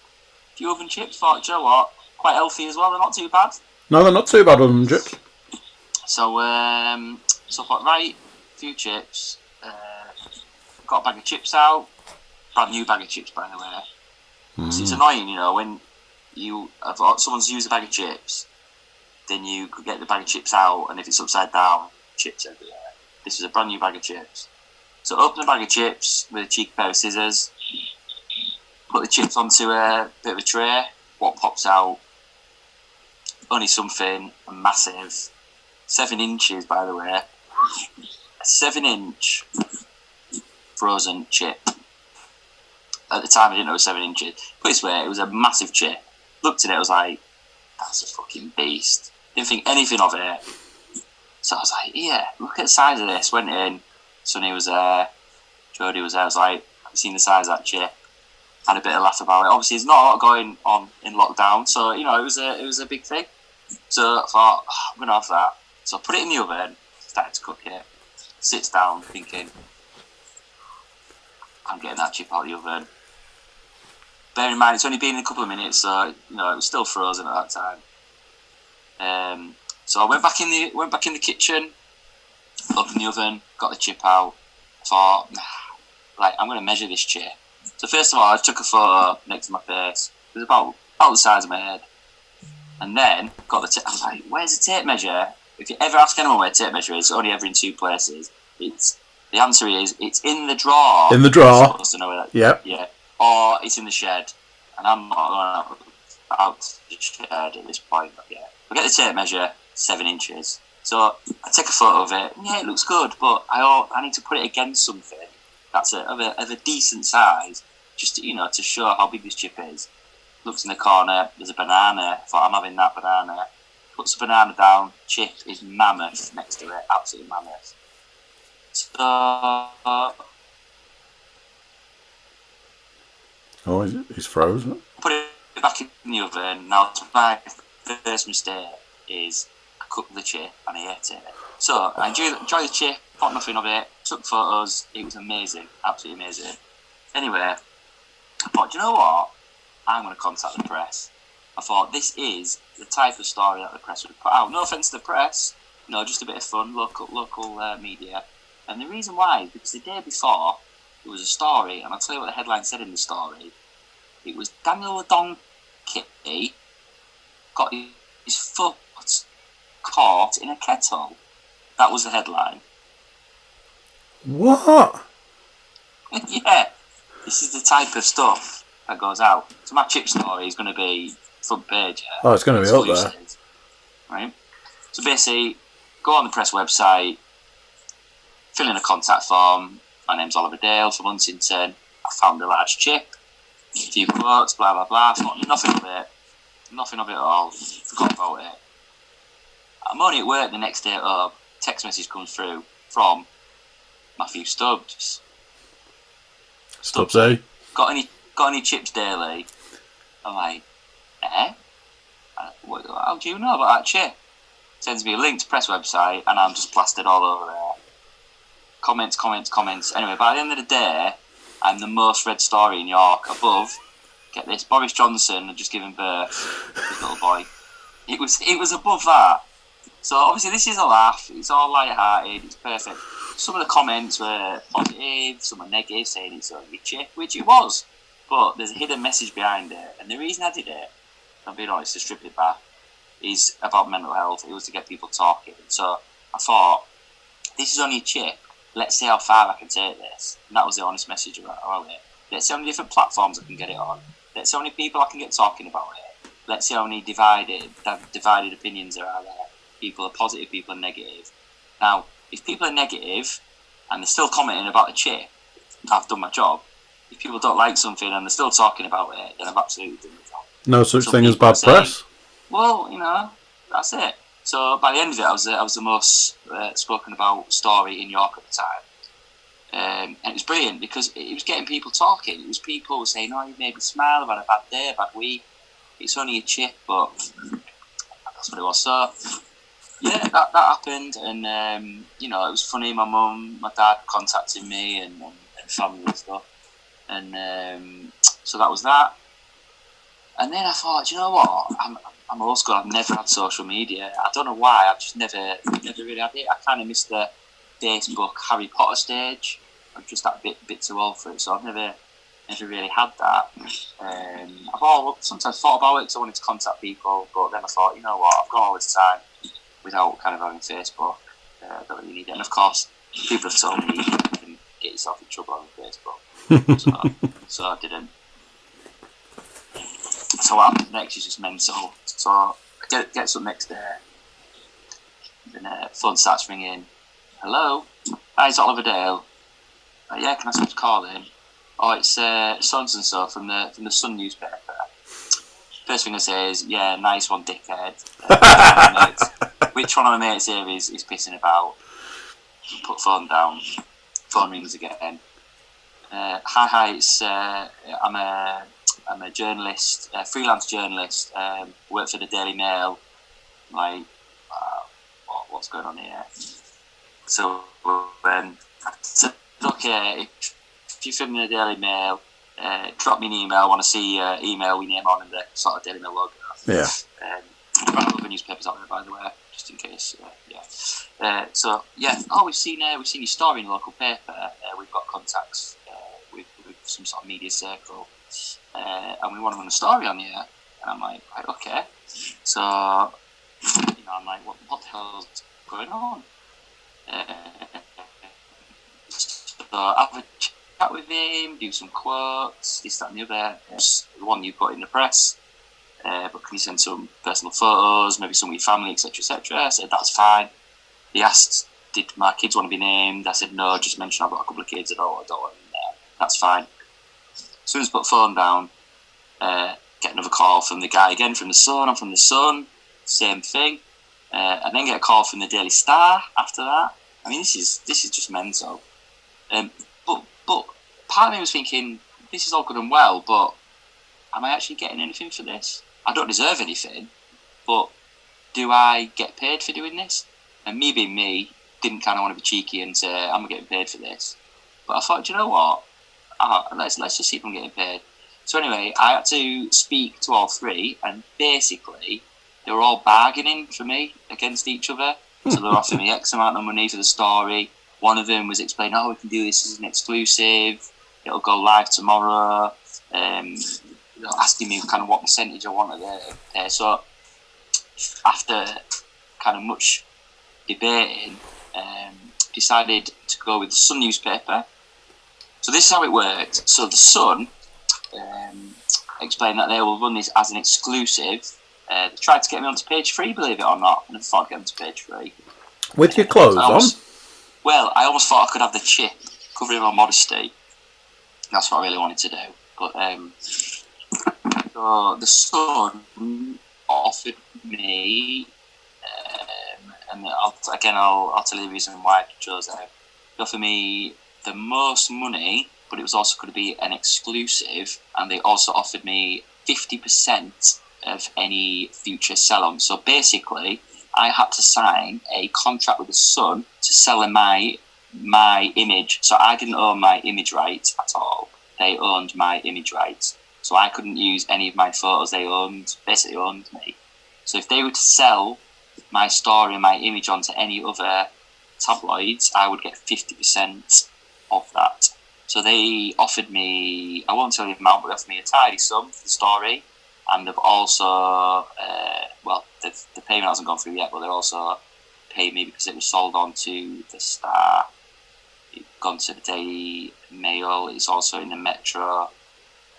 A few oven chips. Thought, you know what? Quite healthy as well. They're not too bad. No, they're not too bad, oven chips. So I thought, right, a few chips. Got a bag of chips out. Brand new bag of chips, by the way. So it's annoying, you know, when someone's used a bag of chips, then you could get the bag of chips out, and if it's upside down, chips everywhere. This is a brand new bag of chips. So open the bag of chips with a cheeky pair of scissors. Put the chips onto a bit of a tray. What pops out? Only something massive. 7 inches, by the way. A 7-inch frozen chip. At the time, I didn't know it was 7 inches. Put it this way, it was a massive chip. Looked at it, I was like, that's a fucking beast. Didn't think anything of it. So I was like, yeah, look at the size of this. Went in, Sonny was there, Jodie was there. I was like, have you seen the size of that chip? Had a bit of laugh about it. Obviously, there's not a lot going on in lockdown, so you know it was a big thing. So I thought, I'm gonna have that. So I put it in the oven, started to cook it. Sits down, thinking, I'm getting that chip out of the oven. Bear in mind, it's only been a couple of minutes, so you know it was still frozen at that time. So I went back in the kitchen, opened the oven, got the chip out. Thought, right, I'm going to measure this chip. So first of all, I took a photo next to my face. It was about the size of my head. And then got the tape. I was like, where's the tape measure? If you ever ask anyone where a tape measure is, it's only ever in 2 places. The answer is it's in the drawer. In the drawer. You're supposed to know where that. Yep. Yeah. Or it's in the shed. And I'm not going out the shed at this point. But yeah. I get the tape measure, 7 inches. So I take a photo of it. Yeah, it looks good, but I need to put it against something that's of a decent size, just to, you know, to show how big this chip is. Looks in the corner. There's a banana. I thought, I'm having that banana. Puts the banana down. Chip is mammoth next to it. Absolutely mammoth. So oh, he's frozen. Put it back in the oven. Now, my first mistake is I cooked the chip and I ate it. So I enjoyed the chip, thought nothing of it, took photos. It was amazing, absolutely amazing. Anyway, I thought, you know what? I'm going to contact the press. I thought this is the type of story that the press would put out. No offence to the press, you know, just a bit of fun, local media. And the reason why is because the day before there was a story, and I'll tell you what the headline said in the story. It was Daniel Donkey got his foot caught in a kettle. That was the headline. What? Yeah, this is the type of stuff that goes out. So my chip story is going to be front page. Yeah? Oh, it's going to be up there. Right? So basically, go on the press website, fill in a contact form. My name's Oliver Dale from Huntington. I found a large chip. A few quotes, blah, blah, blah. Thought nothing of it. Nothing of it at all. Forgot about it. I'm only at work the next day at home. Text message comes through from Matthew Stubbs. Stubbsy. Got any chips daily? I'm like, eh? How do you know about that chip? Sends me a link to press website and I'm just plastered all over there. Comments. Anyway, by the end of the day, I'm the most read story in York. Above, get this, Boris Johnson had just given birth to his little boy. It was above that. So obviously this is a laugh. It's all light-hearted. It's perfect. Some of the comments were positive, some were negative, saying it's only chip, which it was. But there's a hidden message behind it. And the reason I did it, I'm being honest, to strip it back, is about mental health. It was to get people talking. So I thought, this is only a chip. Let's see how far I can take this. And that was the honest message about it. Let's see how many different platforms I can get it on. Let's see how many people I can get talking about it. Let's see how many divided opinions there are there. People are positive, people are negative. Now, if people are negative and they're still commenting about the chip, I've done my job. If people don't like something and they're still talking about it, then I've absolutely done my job. No such thing as bad press. Well, that's it. So by the end of it, I was the most spoken about story in York at the time. And it was brilliant because it was getting people talking. It was people saying, "Oh, you made me smile. I've had a bad day, a bad week. It's only a chip, but that's what it was." So, yeah, that happened. And, it was funny. My mum, my dad contacted me and family and stuff. And so that was that. And then I thought, you know what? I'm old school. I've never had social media. I don't know why. I've just never really had it. I kind of missed the Facebook Harry Potter stage. I'm just that bit too old for it, so I've never really had that. I've sometimes thought about it because I wanted to contact people, but then I thought, you know what, I've got all this time without kind of having Facebook. I don't really need it. And of course, people have told me you can get yourself in trouble on Facebook, so I didn't. So what happened next is just mental. So I get up next day, and phone starts ringing. Hello, hi, it's Oliver Dale. Yeah, can I start calling? Oh, it's so and so from the Sun newspaper. First thing I say is, yeah, nice one, dickhead. Which one of my mates here is pissing about? Put phone down. Phone rings again. Hi, it's I'm a journalist, a freelance journalist. Work for the Daily Mail. Like, what's going on here? So I said, okay, if you're from the Daily Mail, drop me an email. I want to see email with your name on and the sort of Daily Mail logo. Yeah. Other newspapers out there, by the way, just in case. We've seen your story in the local paper. We've got contacts with some sort of media circle, and we want to run a story on you. And I'm like, right, okay. So, I'm like, what the hell's going on? So have a chat with him, do some quotes, this, that and the other. The one you've got in the press, but can you send some personal photos, maybe some of your family, etc., etc.? I said, that's fine. He asked, did my kids want to be named? I said, no, just mention I've got a couple of kids. I don't want them there. That's fine. As soon as I put the phone down, get another call from the guy again from the Sun. I'm from the Sun, same thing. And then get a call from the Daily Star after that. I mean, this is just mental. But part of me was thinking, this is all good and well, but am I actually getting anything for this? I don't deserve anything, but do I get paid for doing this? And me being me, didn't kind of want to be cheeky and say, I'm getting paid for this. But I thought, do you know what? Let's just see if I'm getting paid. So anyway, I had to speak to all three, and basically, they were all bargaining for me against each other. So they were offering me X amount of money for the story. One of them was explaining, we can do this as an exclusive. It'll go live tomorrow. Asking me kind of what percentage I wanted to pay. So after kind of much debating, decided to go with the Sun newspaper. So this is how it worked. So the Sun explained that they will run this as an exclusive. They tried to get me onto page 3, believe it or not, and I thought I'd get onto page 3. With your clothes on? Well, I almost thought I could have the chip covering my modesty. That's what I really wanted to do. But so the Sun offered me, and I'll tell you the reason why I chose that. They offered me the most money, but it was also going to be an exclusive, and they also offered me 50% of any future sell-on. So basically, I had to sign a contract with the Sun to sell my image. So I didn't own my image rights at all. They owned my image rights. So I couldn't use any of my photos. They basically owned me. So if they were to sell my story and my image onto any other tabloids, I would get 50% of that. So they offered me, I won't tell you the amount, but they offered me a tidy sum for the story. And they've also, the payment hasn't gone through yet, but they've also paid me because it was sold on to the Star. It's gone to the Daily Mail. It's also in the Metro.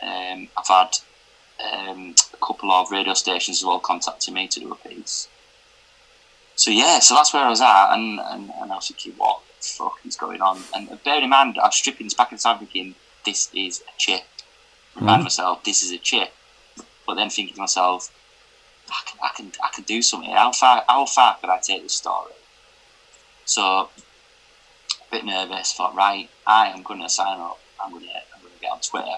I've had a couple of radio stations as well contacting me to do a piece. So that's where I was at, and I was thinking, what the fuck is going on? And bear in mind, I was stripping this back inside thinking, this is a chip. Remind myself, this is a chip. But then thinking to myself, I can do something. How far could I take this story? So a bit nervous. Thought, right, I am going to sign up. I'm going to get on Twitter.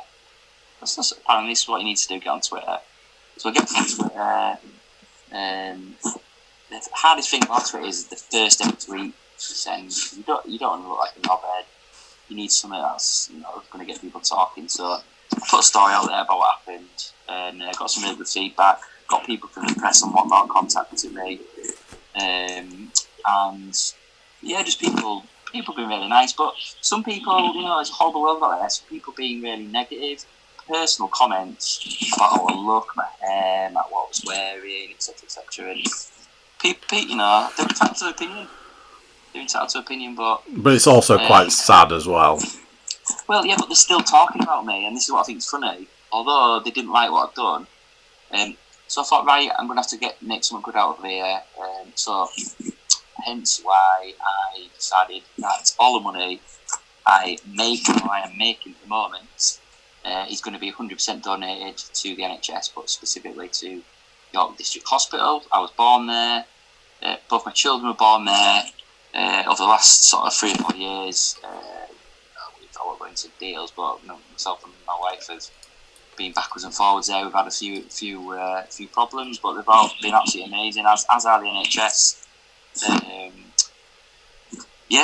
Apparently, this is what you need to do: get on Twitter. So I get on Twitter. The hardest thing about Twitter is the first ever tweet you send. You don't want to look like a knobhead. You need something that's going to get people talking. So I put a story out there about what happened, and got some really good feedback. Got people from the press and whatnot contacting me, and just people being really nice. But some people, there's a whole world out there. Some people being really negative, personal comments about how I look, my hair, what I was wearing, etc. And people, they're entitled to opinion. They're entitled to opinion, but it's also quite sad as well. Well, yeah, but they're still talking about me, and this is what I think is funny. Although they didn't like what I've done, so I thought, right, I'm going to have to make something good out of here. So hence why I decided that all the money I am making at the moment is going to be 100% donated to the NHS, but specifically to York District Hospital. I was born there. Both my children were born there. Over the last sort of 3 or 4 years, I won't go into details, but myself and my wife have been backwards and forwards there. We've had a few problems, but they've all been absolutely amazing, as are the NHS.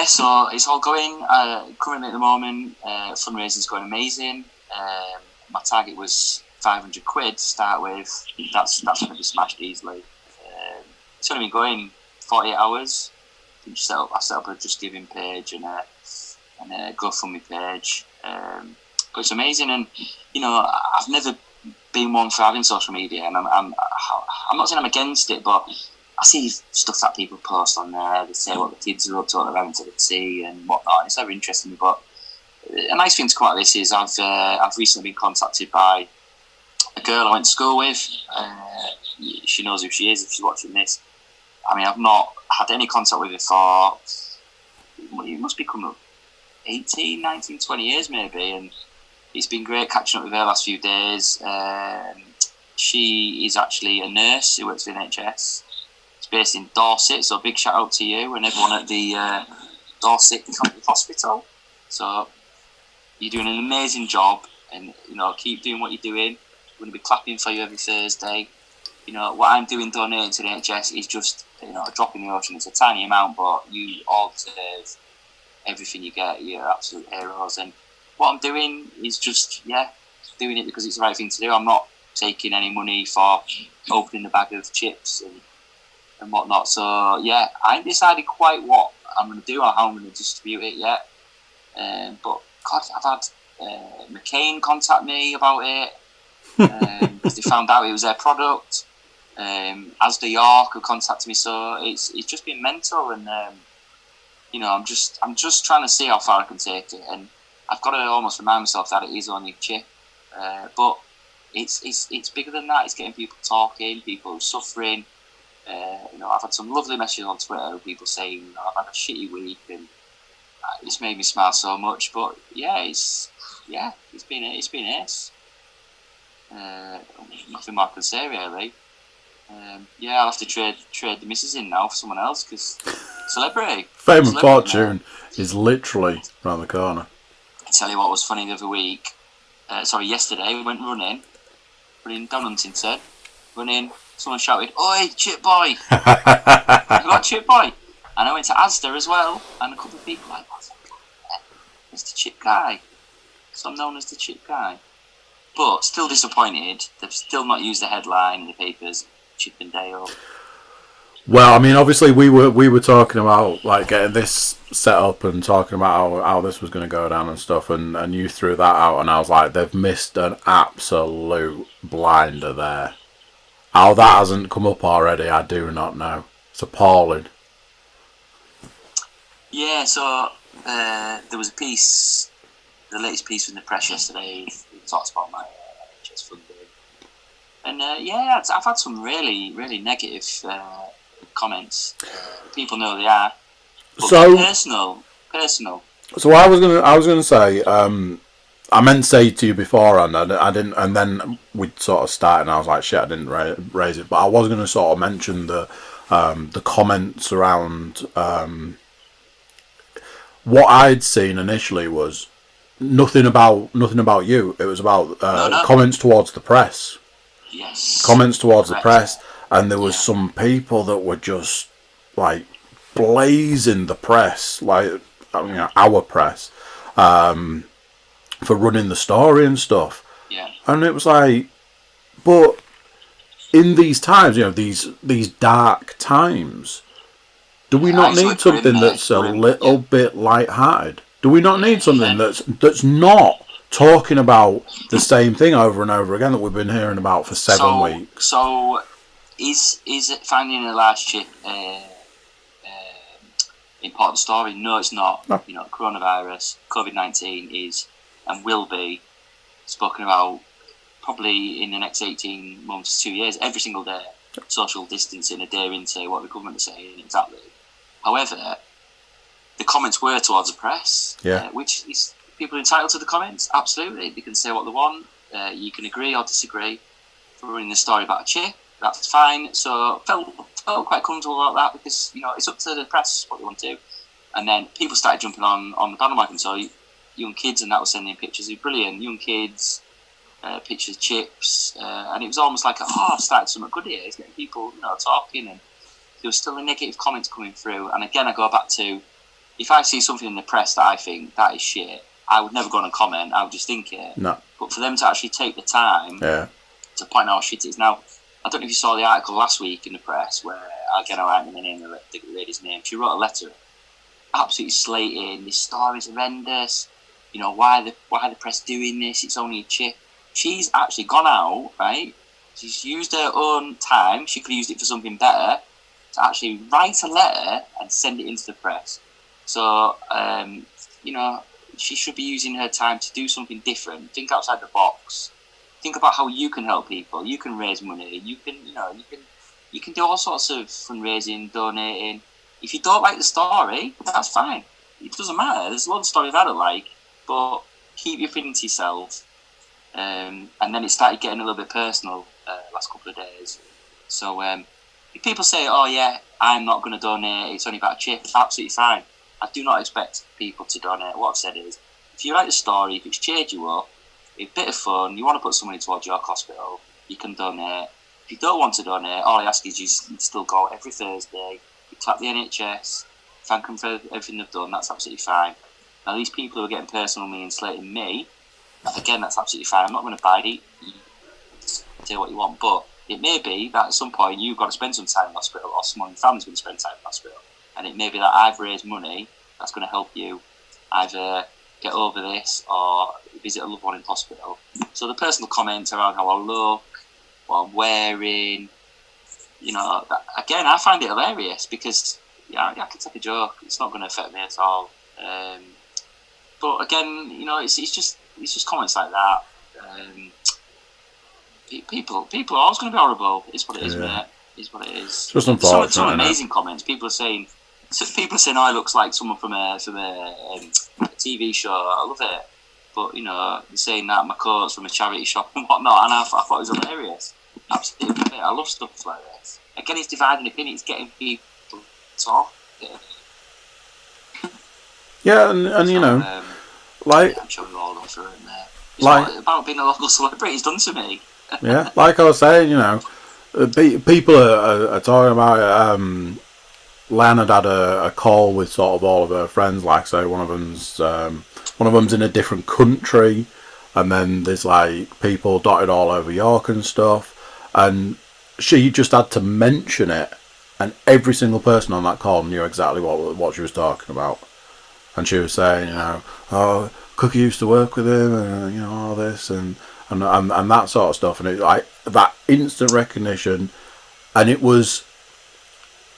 So it's all going. Currently at the moment, fundraising's going amazing. My target was £500 to start with. That's going to be smashed easily. It's only been going 48 hours. I set up a Just Giving page and a GoFundMe page. But it's amazing, and I've never been one for having social media, and I'm not saying I'm against it, but I see stuff that people post on there. They say what the kids are up to, what they're having to the tea and whatnot. It's very interesting. But a nice thing to come out of this is I've recently been contacted by a girl I went to school with. She knows who she is if she's watching this. I mean, I've not had any contact with her for, it must be coming up 18, 19, 20 years maybe, and it's been great catching up with her last few days. She is actually a nurse who works for the NHS. It's based in Dorset, so big shout out to you and everyone at the Dorset County Hospital. So you're doing an amazing job, and keep doing what you're doing. We're going to be clapping for you every Thursday. What I'm doing donating to the NHS is just a drop in the ocean. It's a tiny amount, but you all deserve everything you get. You're absolute heroes. And what I'm doing is just doing it because it's the right thing to do. I'm not taking any money for opening a bag of chips and whatnot. So I ain't decided quite what I'm going to do or how I'm going to distribute it yet. But God, I've had McCain contact me about it because they found out it was their product. Asda York have contacted me, so it's just been mental, and I'm just trying to see how far I can take it, and I've got to almost remind myself that it is only a chip, but it's bigger than that. It's getting people talking, people suffering. I've had some lovely messages on Twitter of people saying I've had a shitty week, and it's made me smile so much. But it's been ace. Nothing more I can say really. I'll have to trade the missus in now for someone else because celebrity. Fame and fortune is literally round the corner. I tell you what was funny the other week. Yesterday we went running down Huntington. Running, someone shouted, "Oi, Chip Boy!" I got Chip Boy, and I went to Asda as well, and a couple of people like, "What's that guy? It's the Chip guy." So I'm known as the Chip guy. But still disappointed. They've still not used the headline in the papers. Chip and Dale. Well, I mean, obviously we were talking about like getting this set up and talking about how this was going to go down and stuff, and you threw that out, and I was like, they've missed an absolute blinder there. How that hasn't come up already, I do not know. It's appalling. Yeah, so there was a piece, the latest piece in the press yesterday. It talks about my NHS funding. And I've had some really, really negative comments. People know they are. But So personal. So I was gonna say, I meant to say to you beforehand, I didn't, and then we sort of started, and I was like, shit, I didn't raise it, but I was gonna sort of mention the comments around what I'd seen initially was nothing about you. It was about comments towards the press. Yes. Comments towards the press, and there was some people that were just like blazing the press, like our press, for running the story and stuff. Yeah. And it was like, but in these times, these dark times, do we not need something that's a little bit light-hearted? Do we not need something that's not talking about the same thing over and over again that we've been hearing about for 7 weeks? So, is it finding a large chip important story? No, it's not. No. Coronavirus, COVID-19 is and will be spoken about probably in the next 18 months, 2 years, every single day. Social distancing, adhering to what the government is saying, exactly. However, the comments were towards the press, which is people are entitled to the comments. Absolutely, they can say what they want. You can agree or disagree. For running the story about a chip, that's fine. So felt quite comfortable about that because it's up to the press what they want to do. And then people started jumping on the bandwagon. So young kids and that was sending pictures of brilliant young kids, pictures of chips, and it was almost like I've started something good here. It's getting people talking, and there was still the negative comments coming through. And again, I go back to if I see something in the press that I think that is shit, I would never go on and comment. I would just think it. No. But for them to actually take the time to point out how shit it is. Now, I don't know if you saw the article last week in the press where, again, I write the name of the lady's name. She wrote a letter absolutely slating, this story's horrendous. Why the press doing this? It's only a chip. She's actually gone out, right? She's used her own time. She could have used it for something better to actually write a letter and send it into the press. So, she should be using her time to do something different. Think outside the box. Think about how you can help people. You can raise money. You can do all sorts of fundraising, donating. If you don't like the story, that's fine. It doesn't matter. There's a lot of stories I don't like, but keep your thing to yourself. And then it started getting a little bit personal last couple of days. So if people say, "Oh yeah, I'm not going to donate. It's only about a chip," absolutely fine. I do not expect people to donate. What I've said is, if you like the story, if it's cheered you up, it's a bit of fun, you want to put some money towards your hospital, you can donate. If you don't want to donate, all I ask is you still go every Thursday, you clap the NHS, thank them for everything they've done, that's absolutely fine. Now these people who are getting personal with me and slating me, again, that's absolutely fine. I'm not going to bite it. You say what you want, but it may be that at some point you've got to spend some time in hospital, or someone in your family's going to spend time in hospital. And it may be that I've raised money that's going to help you either get over this or visit a loved one in hospital. So the personal comments around how I look, what I'm wearing, again, I find it hilarious because I can take a joke. It's not going to affect me at all. But again, it's just comments like that. People are always going to be horrible. It's what it is, mate. It's what it is. Just unfortunate. Some amazing comments. People are saying, "Oh, it looks like someone from a TV show." I love it, but they're saying that my coat's from a charity shop and whatnot, and I thought it was hilarious. Absolutely, I love stuff like this. Again, it's dividing opinion. It's getting people to talk. Yeah, and I'm sure we've all gone through it, mate. It's about being a local celebrity. It's done to me. Yeah, like I was saying, people are talking about it. Leonard had a call with sort of all of her friends, like say one of them's in a different country, and then there's like people dotted all over York and stuff, and she just had to mention it, and every single person on that call knew exactly what she was talking about, and she was saying, "Oh, Cookie used to work with him, and all this and that sort of stuff," and it like that instant recognition, and it was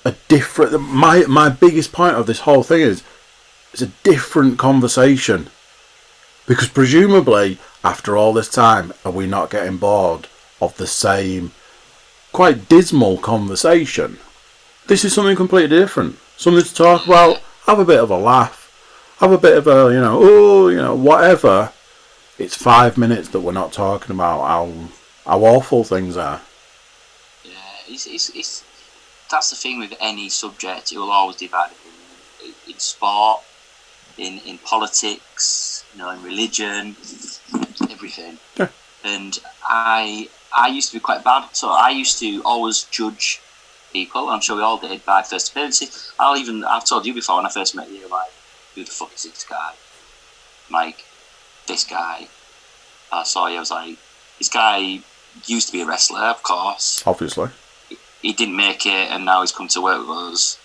a different. My biggest point of this whole thing is it's a different conversation, because presumably after all this time, are we not getting bored of the same quite dismal conversation? This is something completely different. Something to talk about. Have a bit of a laugh. Have a bit of a, whatever. It's 5 minutes that we're not talking about how awful things are. Yeah, it's that's the thing with any subject. It will always divide in sport, in politics, in religion, everything. Yeah. And I used to be quite bad, so I used to always judge people. I'm sure we all did by first appearances. I've told you before when I first met you, like, who the fuck is this guy? Like, this guy. I saw you. I was like, this guy used to be a wrestler, of course. Obviously. He didn't make it, and now he's come to work with us.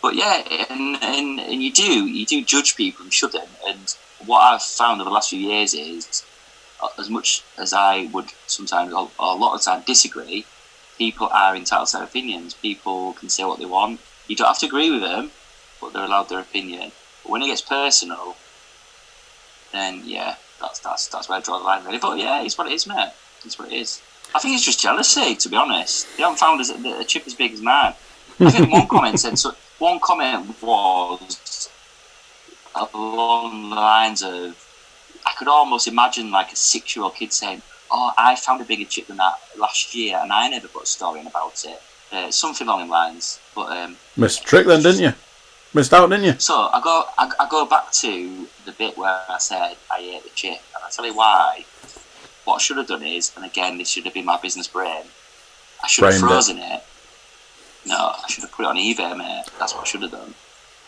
But yeah, and you do judge people, you shouldn't. And what I've found over the last few years is, as much as I would sometimes, or a lot of the time, disagree, people are entitled to their opinions. People can say what they want. You don't have to agree with them, but they're allowed their opinion. But when it gets personal, then yeah, that's where I draw the line, really. But yeah, it's what it is, mate. It's what it is. I think it's just jealousy, to be honest. They haven't found a chip as big as mine. I think one comment said, so one comment was along the lines of, I could almost imagine like a 6-year-old kid saying, "Oh, I found a bigger chip than that last year, and I never put a story in about it." Something along the lines. But missed a trick then, didn't you? Missed out, didn't you? So I go back to the bit where I said I ate the chip, and I tell you why. What I should have done is, and again, this should have been my business brain, I should have frozen it. No, I should have put it on eBay, mate. That's what I should have done.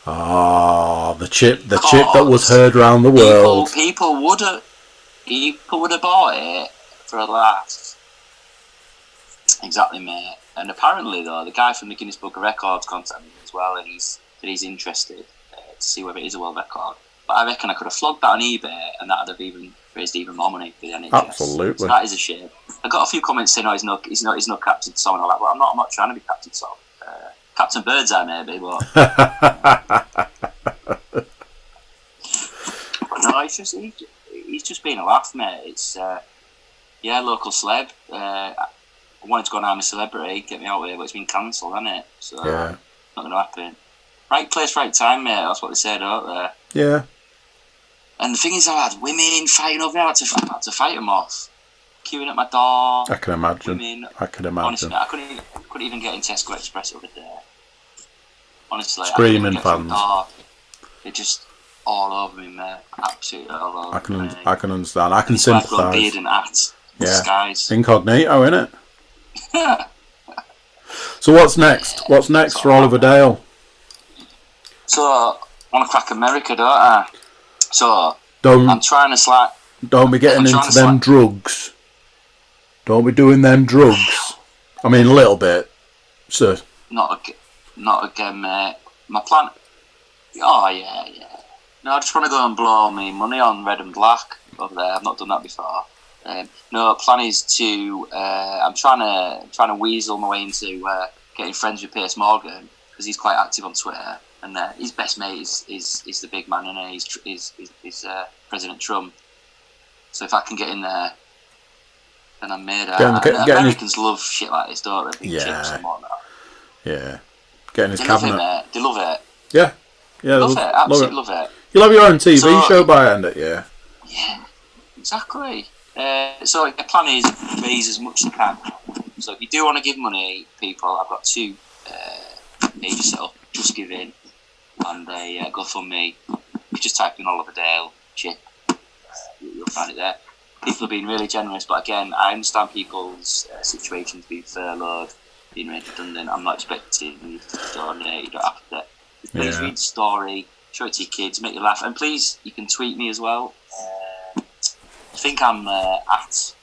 Ah, the chip that was heard around the world. People would have bought it for a laugh. Exactly, mate. And apparently, though, the guy from the Guinness Book of Records contacted me as well, and he's interested to see whether it is a world record. But I reckon I could have flogged that on eBay, and that'd have even raised even more money for the NHS. Absolutely. So that is a shame. I got a few comments saying, "Oh, he's no Captain Tom," and all that. Well, I'm not trying to be Captain Tom. Captain Birdseye, maybe, but no, he's just being a laugh, mate. It's local celeb. I wanted to go and I'm a celebrity, get me out here, but it's been cancelled, hasn't it? So not going to happen. Right place, right time, mate. That's what they said out there. Yeah. And the thing is, I had women fighting over me. I had to fight them off. Queuing at my door. I can imagine. Women. I can imagine. Honestly, I couldn't even get in Tesco Express the other day. Honestly, screaming fans. They're just all over me, mate. Absolutely all over me. I can understand. I can sympathise. I've got a beard and hat. Yeah. Disguise. Incognito, innit? So what's next? What's next for Oliver Dale? So I want to crack America, don't I? So I'm trying to slack. Don't be getting into them drugs. Don't be doing them drugs. I mean, a little bit, sir. Not again, mate. My plan. Oh yeah. No, I just want to go and blow me money on red and black over there. I've not done that before. No, plan is to. I'm trying to weasel my way into getting friends with Piers Morgan because he's quite active on Twitter, and his best mate is the big man, and he's President Trump. So if I can get in there, then I'm made. Americans love shit like this, don't they? Big chips and whatnot. Yeah, getting his cabinet. Love it, they love it. Yeah, love it. Absolutely love it. You'll have your own TV show by the end of it, yeah. Yeah, exactly. So the plan is raise as much as I can. So if you do want to give money, people, I've got 2 pages set up. Just Give In and GoFundMe. You just type in Oliver Dale chip. You'll find it there. People are being really generous, but again, I understand people's situations being furloughed, being made redundant. I'm not expecting you to donate. You don't have to. Please read the story, show it to your kids, make you laugh, and please, you can tweet me as well. I think I'm at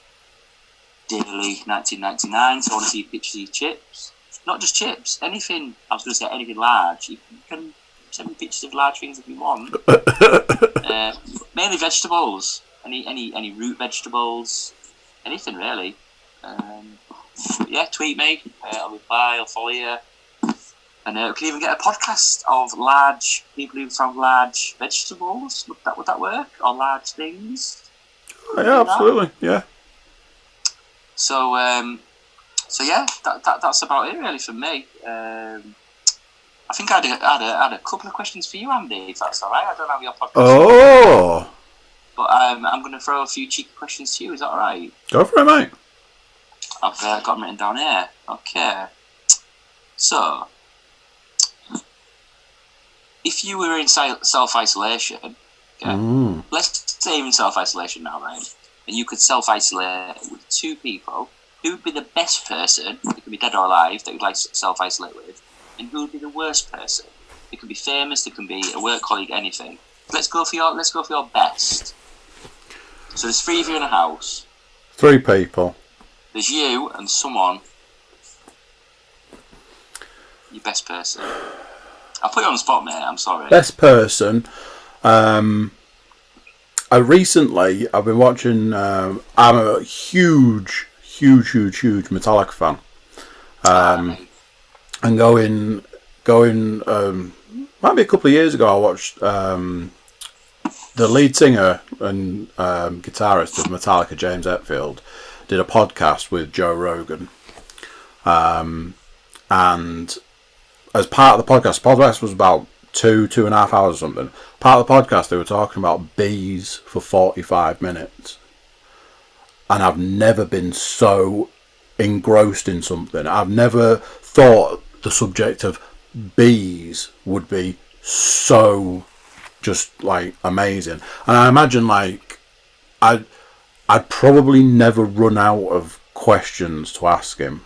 Daily 1999, so I want to see pictures of your chips. Not just chips, anything. I was going to say anything large. You can send me pictures of large things if you want. Mainly vegetables. Any root vegetables. Anything really. Tweet me. I'll reply. I'll follow you. And we can even get a podcast of large people who found large vegetables. Would that work? Or large things? Yeah, absolutely. Yeah. So yeah, that's about it really for me. I think I had a couple of questions for you, Andy, if that's all right. I don't have your podcast. Oh. But I'm going to throw a few cheeky questions to you. Is that all right? Go for it, mate. I've got them written down here. Okay. So, if you were in self-isolation, okay, let's say you're in self-isolation now, right? And you could self-isolate with two people. Who would be the best person, it could be dead or alive, that you'd like to self-isolate with? And who would be the worst person? It could be famous, it can be a work colleague, anything. Let's go for your best. So there's 3 of you in a house. 3 people. There's you and someone. Your best person. I'll put you on the spot, mate. I'm sorry. Best person. I've been watching. I'm a huge Metallica fan. And going. Might be a couple of years ago. I watched the lead singer and guitarist of Metallica, James Hetfield, did a podcast with Joe Rogan. And as part of the podcast was about 2.5 hours or something. Part of the podcast, they were talking about bees for 45 minutes. And I've never been so engrossed in something. I've never thought the subject of bees would be so just like amazing. And I imagine like I'd probably never run out of questions to ask him.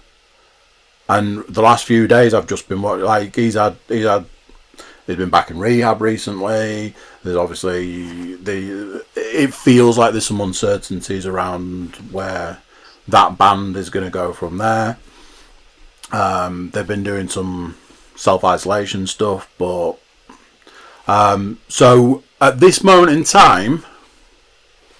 And the last few days I've just been like he's been back in rehab recently. There's obviously it feels like there's some uncertainties around where that band is going to go from there. They've been doing some self-isolation stuff, but so at this moment in time,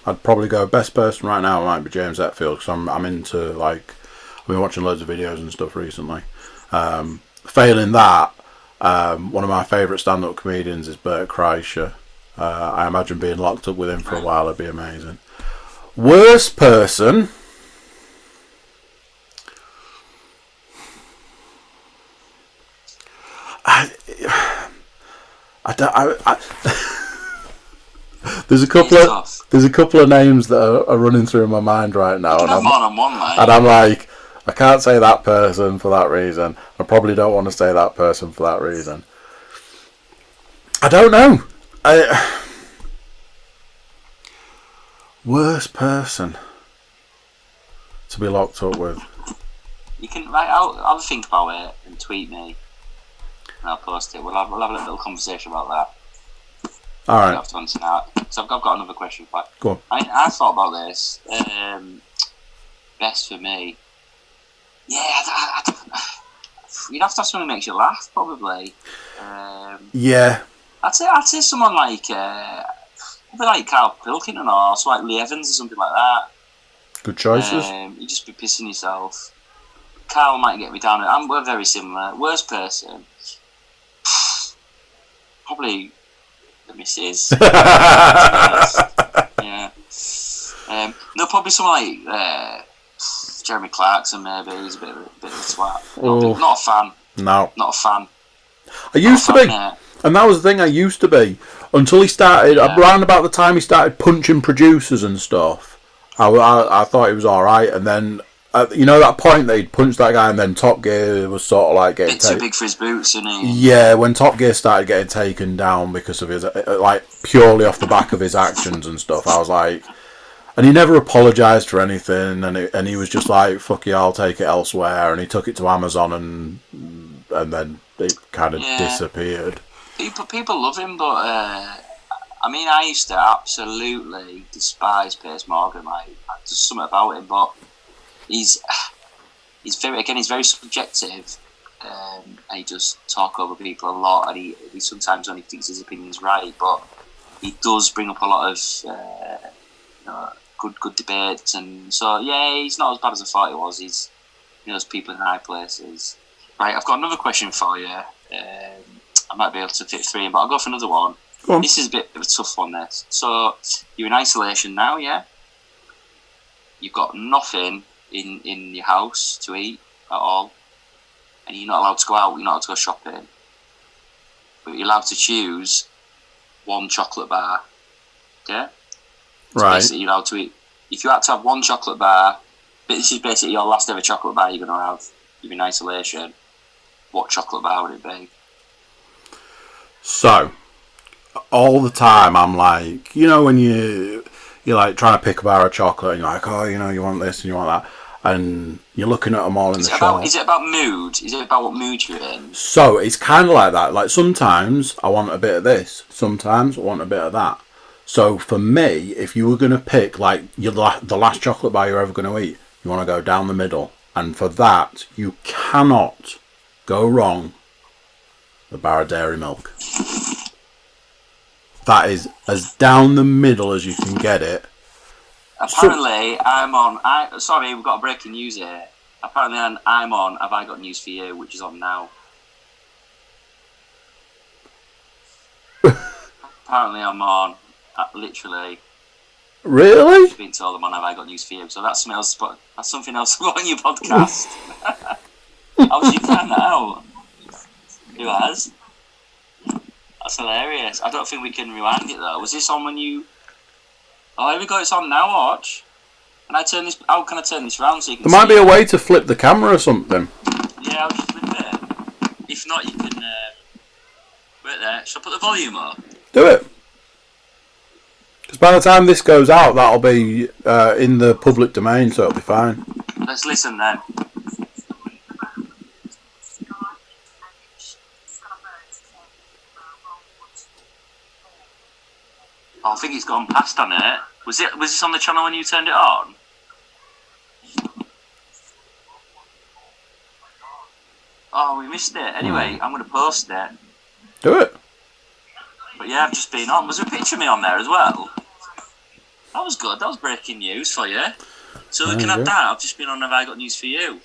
I'd probably go best person right now might be James Hetfield, because I'm into like I've been watching loads of videos and stuff recently. Failing that, one of my favourite stand-up comedians is Bert Kreischer. I imagine being locked up with him for a while would be amazing. Worst person. There's a couple of names that are running through my mind right now, and I'm like, I can't say that person for that reason. I probably don't want to say that person for that reason. I don't know. Worst person to be locked up with. You can I'll think about it and tweet me, and I'll post it. We'll have a little conversation about that. All right. After on tonight. So I've got another question for you. Go on. I thought about this. Best for me. Yeah, you'd have to have someone who makes you laugh, probably. Yeah. I'd say someone like probably like Carl Pilkington or so like Lee Evans or something like that. Good choices. You'd just be pissing yourself. Carl might get me down. We're very similar. Worst person. Probably the missus. Yeah. No, probably someone like Jeremy Clarkson. Maybe he's a bit of a twat. Not a fan. No. Not a fan. I used to be, and that was the thing. I used to be until he started. Around about the time he started punching producers and stuff, I thought he was all right, and then. You know that point that he'd punched that guy and then Top Gear was sort of like getting too big for his boots, isn't he? Yeah, when Top Gear started getting taken down because of his like purely off the back of his actions and stuff, I was like, and he never apologised for anything, and he was just like, fuck you, I'll take it elsewhere, and he took it to Amazon and then it kind of disappeared. People love him, but I mean, I used to absolutely despise Piers Morgan. Like, there's something about him, but. He's very subjective, and he does talk over people a lot, and he sometimes only thinks his opinion's right, but he does bring up a lot of good debates, and so he's not as bad as I thought he was. He's knows people in high places. Right, I've got another question for you. I might be able to fit 3 in, but I'll go for another one. Go on. This is a bit of a tough one. This. So you're in isolation now, yeah? You've got nothing in your house to eat at all, and you're not allowed to go out, you're not allowed to go shopping. but you're allowed to choose one chocolate bar. Okay? So Right. basically, you're allowed to eat. If you had to have one chocolate bar, but this is basically your last ever chocolate bar you're going to have. You're in isolation. What chocolate bar would it be? So, all the time I'm like, you know, when you're like trying to pick a bar of chocolate and you're like, oh, you know, you want this and you want that, and you're looking at them all in the shop. Is it about mood? Is it about what mood you're in? So it's kind of like that. Like sometimes I want a bit of this, sometimes I want a bit of that. So for me, if you were going to pick like the last chocolate bar you're ever going to eat, you want to go down the middle. And for that, you cannot go wrong with a bar of dairy milk. That is as down the middle as you can get it. Apparently, sorry, we've got breaking news here. Apparently, I'm on Have I Got News For You, which is on now. Apparently, I'm on, literally. Really? I've been told I'm on Have I Got News For You, so that's something else on your podcast. How did you find that out? Who has? That's hilarious. I don't think we can rewind it though. Was this on when you... Oh, here we go, it's on now, watch. Can I turn this... How can I turn this round so you can There might be a way to flip the camera or something. Yeah, I'll just flip it. If not, you can... Wait there. Shall I put the volume up? Do it. Because by the time this goes out, that'll be in the public domain, so it'll be fine. Let's listen then. Oh, I think it's gone past on it. Was this on the channel when you turned it on? Oh, we missed it. Anyway, I'm going to post it. Do it. But yeah, I've just been on. Was there a picture of me on there as well? That was good. That was breaking news for you. So we can have that. I've just been on Have I Got News For You.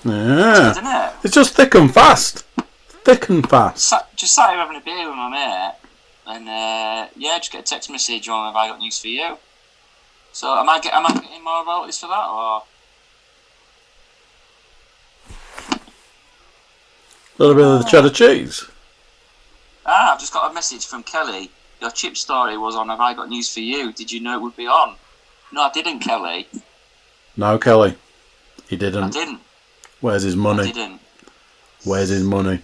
Yeah. It's good, isn't it? It's just thick and fast. Thick and fast. Just sat here having a beer with my mate. And just get a text message on Have I Got News For You. So am I getting more royalties for that, or? A little bit of the cheddar cheese. I've just got a message from Kelly. Your chip story was on Have I Got News For You. Did you know it would be on? No, I didn't, Kelly. No, Kelly. He didn't. I didn't. Where's his money? I didn't. Where's his money?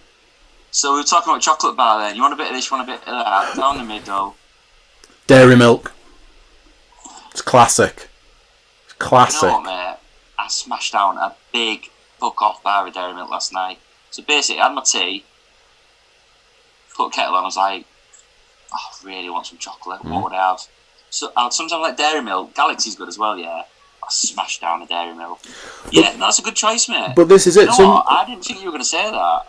So we were talking about chocolate bar then. You want a bit of this, you want a bit of that. Down the middle. Dairy milk. It's classic. It's classic. You know what, mate? I smashed down a big fuck-off bar of dairy milk last night. So basically, I had my tea, put a kettle on, I was like, oh, I really want some chocolate. What would I have? So I'd sometimes like dairy milk. Galaxy's good as well, yeah. I smashed down the dairy milk. Yeah, that's a good choice, mate. But this is it. You know what? I didn't think you were going to say that.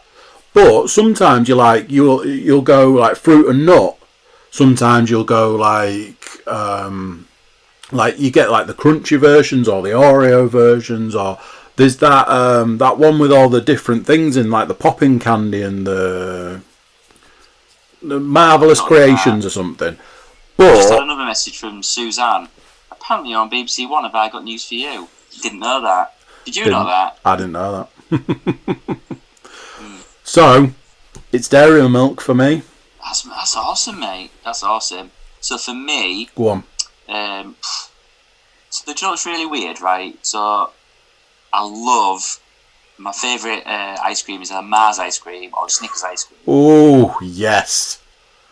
But sometimes you'll go like fruit and nut. Sometimes you'll go like you get like the crunchy versions or the Oreo versions, or there's that that one with all the different things in, like the popping candy and the marvelous creations or something. But I just had another message from Suzanne. Apparently you're on BBC One. Have I Got News For You? Didn't know that. Did you know that? I didn't know that. So, it's dairy milk for me. That's awesome, mate. That's awesome. So for me, Go on. So you know what's really weird, right? So I love my favourite ice cream is a Mars ice cream or Snickers ice cream. Oh yes.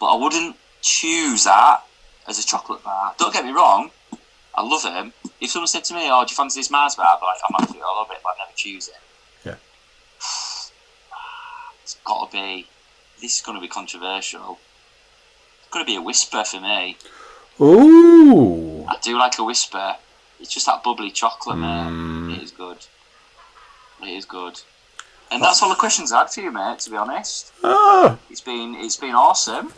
But I wouldn't choose that as a chocolate bar. Don't get me wrong, I love them. If someone said to me, "Oh, do you fancy this Mars bar?" I'd be like, "I'm happy, I love it, but I'd never choose it." Yeah. It's got to be. This is going to be controversial. It's going to be a Whisper for me. Ooh. I do like a Whisper. It's just that bubbly chocolate, man. It is good. It is good. And that's all the questions I had for you, mate, to be honest. Ah. It's been awesome.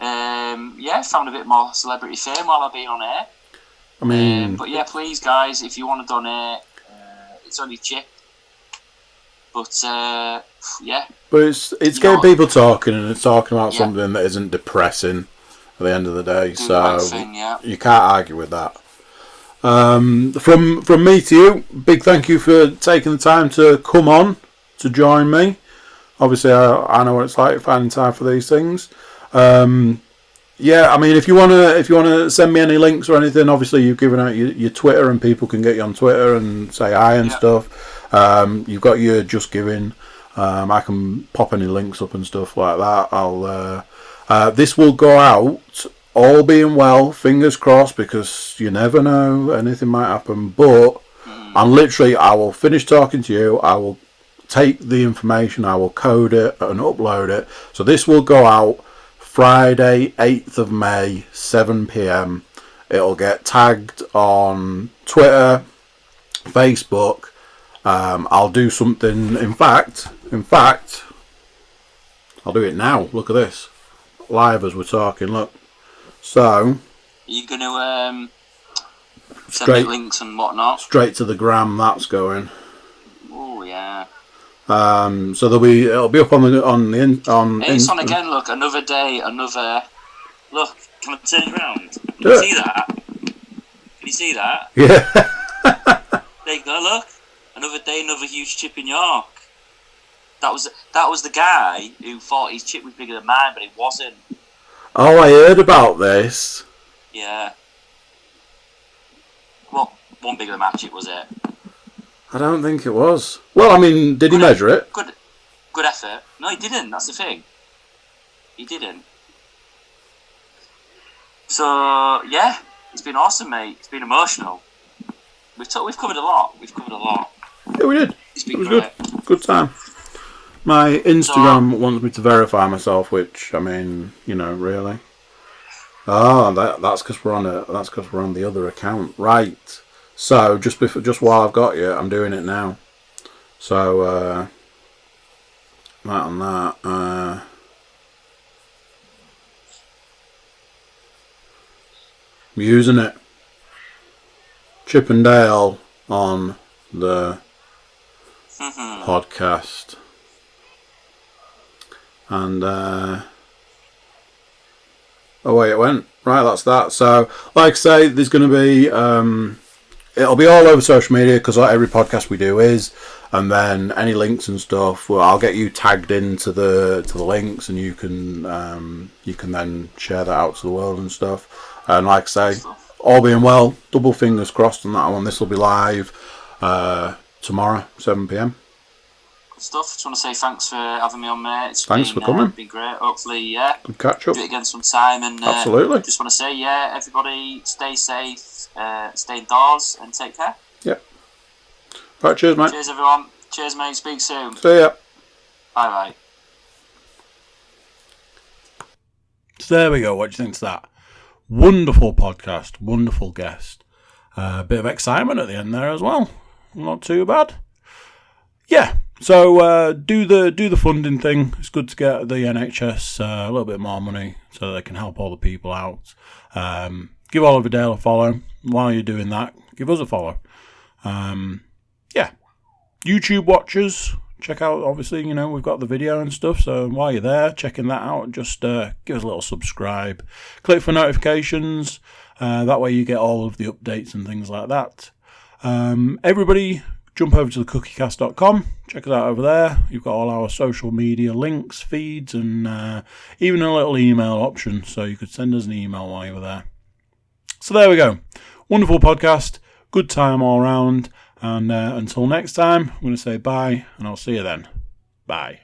Found a bit more celebrity fame while I've been on air. I mean... but yeah, please, guys, if you want to donate, it's only cheap. But, yeah. But it's getting people talking, and it's talking about something that isn't depressing at the end of the day. So you can't argue with that. From me to you, big thank you for taking the time to come on to join me. Obviously, I know what it's like finding time for these things. Yeah, I mean, if you wanna send me any links or anything, obviously you've given out your Twitter and people can get you on Twitter and say hi and stuff. You've got your Just Giving. I can pop any links up and stuff like that. This will go out, all being well, fingers crossed, because you never know, anything might happen. But I will finish talking to you. I will take the information, I will code it and upload it. So this will go out Friday, 8th of May, 7 p.m. It'll get tagged on Twitter, Facebook. I'll do something. In fact, I'll do it now. Look at this, live as we're talking. Look. So. Are you going to send me links and whatnot? Straight to the gram. That's going. Oh yeah. So it'll be up on the It's on again. Look, another day, another. Look, can I turn it around? Can you see that? Can you see that? Yeah. There you go. Look, another day, another huge chip in York. That was the guy who thought his chip was bigger than mine, but it wasn't. Oh, I heard about this. Yeah. Well, one bigger than my chip, was it? I don't think it was. Well, I mean, did he measure it? Good effort. No, he didn't. That's the thing. He didn't. So yeah, it's been awesome, mate. It's been emotional. We've covered a lot. Yeah, we did. It was great. Good time. My Instagram wants me to verify myself, which I mean, really. Oh, that's because we're on the other account, right? So just while I've got you, I'm doing it now. So that on that. I'm using it. Chip and Dale on the podcast, and away it went. Right, that's that. So, like I say, there's going to be. It'll be all over social media because every podcast we do is, and then any links and stuff. Well, I'll get you tagged into the links, and you can then share that out to the world and stuff. And like I say, all being well, double fingers crossed on that one. This will be live tomorrow, 7 p.m. Good stuff. Just want to say thanks for having me on, mate. Thanks for coming. It's been great. Hopefully, good catch up. Do it again sometime. And absolutely. Just want to say, everybody, stay safe. Stay indoors and take care. Yep. Right, cheers, mate. Cheers, everyone. Cheers, mate. Speak soon. See ya. Bye-bye. So there we go. What do you think of that? Wonderful podcast. Wonderful guest. A bit of excitement at the end there as well. Not too bad. Yeah. So do the funding thing. It's good to get the NHS a little bit more money so they can help all the people out. Give Oliver Dale a follow. While you're doing that, give us a follow. Yeah. YouTube watchers, check out, obviously, we've got the video and stuff. So while you're there, checking that out, just give us a little subscribe. Click for notifications. That way you get all of the updates and things like that. Everybody, jump over to thecookiecast.com. Check us out over there. You've got all our social media links, feeds, and even a little email option. So you could send us an email while you were there. So there we go. Wonderful podcast. Good time all round. And until next time, I'm going to say bye, and I'll see you then. Bye.